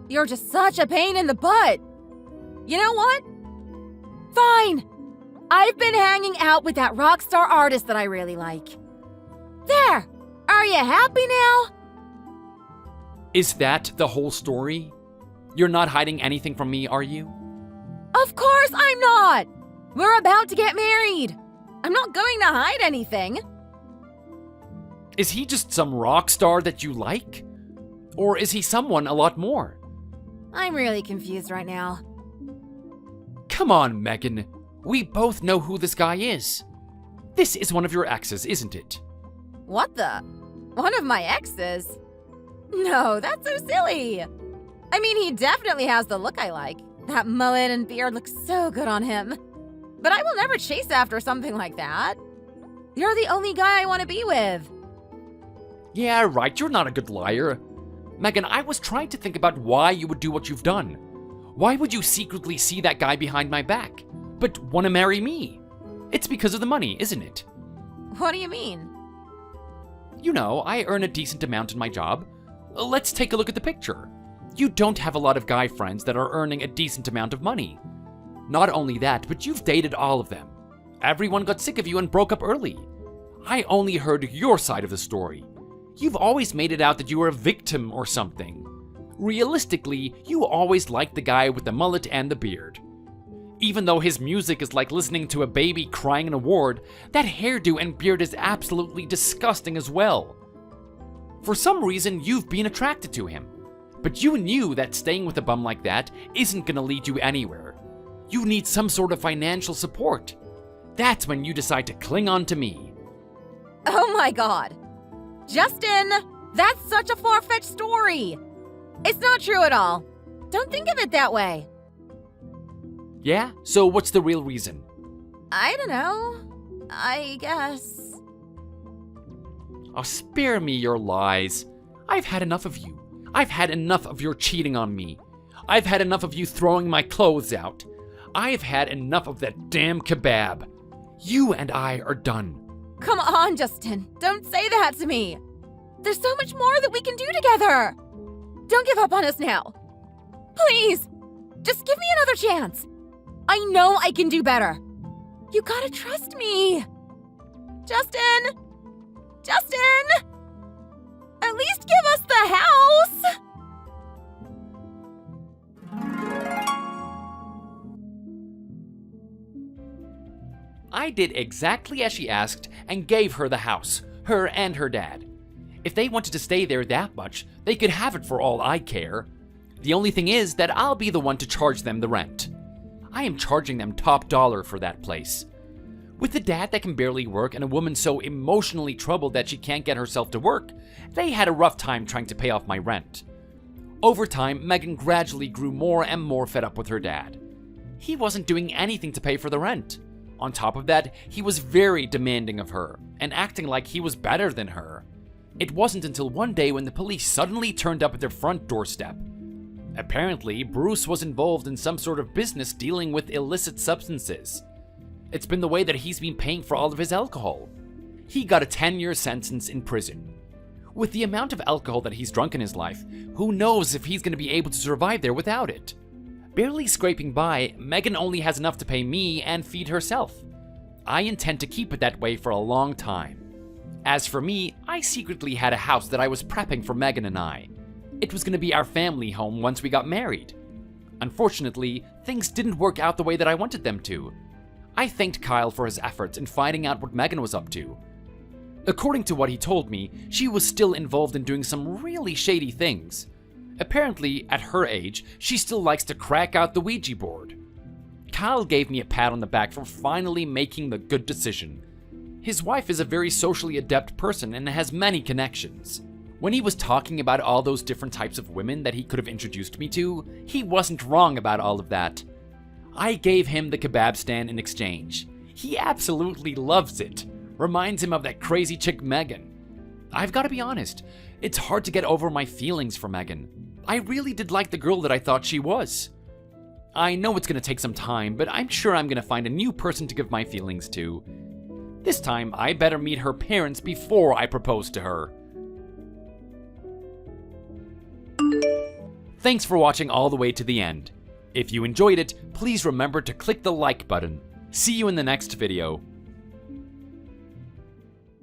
You're just such a pain in the butt. You know what? Fine. I've been hanging out with that rock star artist that I really like. There. Are you happy now? Is that the whole story? You're not hiding anything from me, are you? Of course I'm not. We're about to get married. I'm not going to hide anything. Is he just some rock star that you like? Or is he someone a lot more? I'm really confused right now. Come on, Megan. We both know who this guy is. This is one of your exes, isn't it? What the? One of my exes? No, that's so silly. I mean, he definitely has the look I like. That mullet and beard looks so good on him. But I will never chase after something like that. You're the only guy I want to be with. Yeah, right, you're not a good liar. Megan, I was trying to think about why you would do what you've done. Why would you secretly see that guy behind my back, but want to marry me? It's because of the money, isn't it? What do you mean? You know, I earn a decent amount in my job. Let's take a look at the picture. You don't have a lot of guy friends that are earning a decent amount of money. Not only that, but you've dated all of them. Everyone got sick of you and broke up early. I only heard your side of the story. You've always made it out that you were a victim or something. Realistically, you always liked the guy with the mullet and the beard. Even though his music is like listening to a baby crying an award, that hairdo and beard is absolutely disgusting as well. For some reason, you've been attracted to him. But you knew that staying with a bum like that isn't gonna lead you anywhere. You need some sort of financial support. That's when you decide to cling on to me. Oh my god. Justin, that's such a far-fetched story. It's not true at all. Don't think of it that way. Yeah? So what's the real reason? I don't know. I guess. Oh, spare me your lies. I've had enough of you. I've had enough of your cheating on me. I've had enough of you throwing my clothes out. I've had enough of that damn kebab. You and I are done. Come on, Justin. Don't say that to me. There's so much more that we can do together. Don't give up on us now. Please, just give me another chance. I know I can do better. You gotta trust me. Justin! Justin! At least give us the house! I did exactly as she asked and gave her the house, her and her dad. If they wanted to stay there that much, they could have it for all I care. The only thing is that I'll be the one to charge them the rent. I am charging them top dollar for that place. With a dad that can barely work and a woman so emotionally troubled that she can't get herself to work, they had a rough time trying to pay off my rent. Over time, Megan gradually grew more and more fed up with her dad. He wasn't doing anything to pay for the rent. On top of that, he was very demanding of her and acting like he was better than her. It wasn't until one day when the police suddenly turned up at their front doorstep. Apparently, Bruce was involved in some sort of business dealing with illicit substances. It's been the way that he's been paying for all of his alcohol. He got a 10-year sentence in prison. With the amount of alcohol that he's drunk in his life, who knows if he's going to be able to survive there without it? Barely scraping by, Megan only has enough to pay me and feed herself. I intend to keep it that way for a long time. As for me, I secretly had a house that I was prepping for Megan and I. It was going to be our family home once we got married. Unfortunately, things didn't work out the way that I wanted them to. I thanked Kyle for his efforts in finding out what Megan was up to. According to what he told me, she was still involved in doing some really shady things. Apparently, at her age, she still likes to crack out the Ouija board. Kyle gave me a pat on the back for finally making the good decision. His wife is a very socially adept person and has many connections. When he was talking about all those different types of women that he could have introduced me to, he wasn't wrong about all of that. I gave him the kebab stand in exchange. He absolutely loves it. Reminds him of that crazy chick Megan. I've got to be honest, it's hard to get over my feelings for Megan. I really did like the girl that I thought she was. I know it's going to take some time, but I'm sure I'm going to find a new person to give my feelings to. This time, I better meet her parents before I propose to her. Thanks for watching all the way to the end. If you enjoyed it, please remember to click the like button. See you in the next video.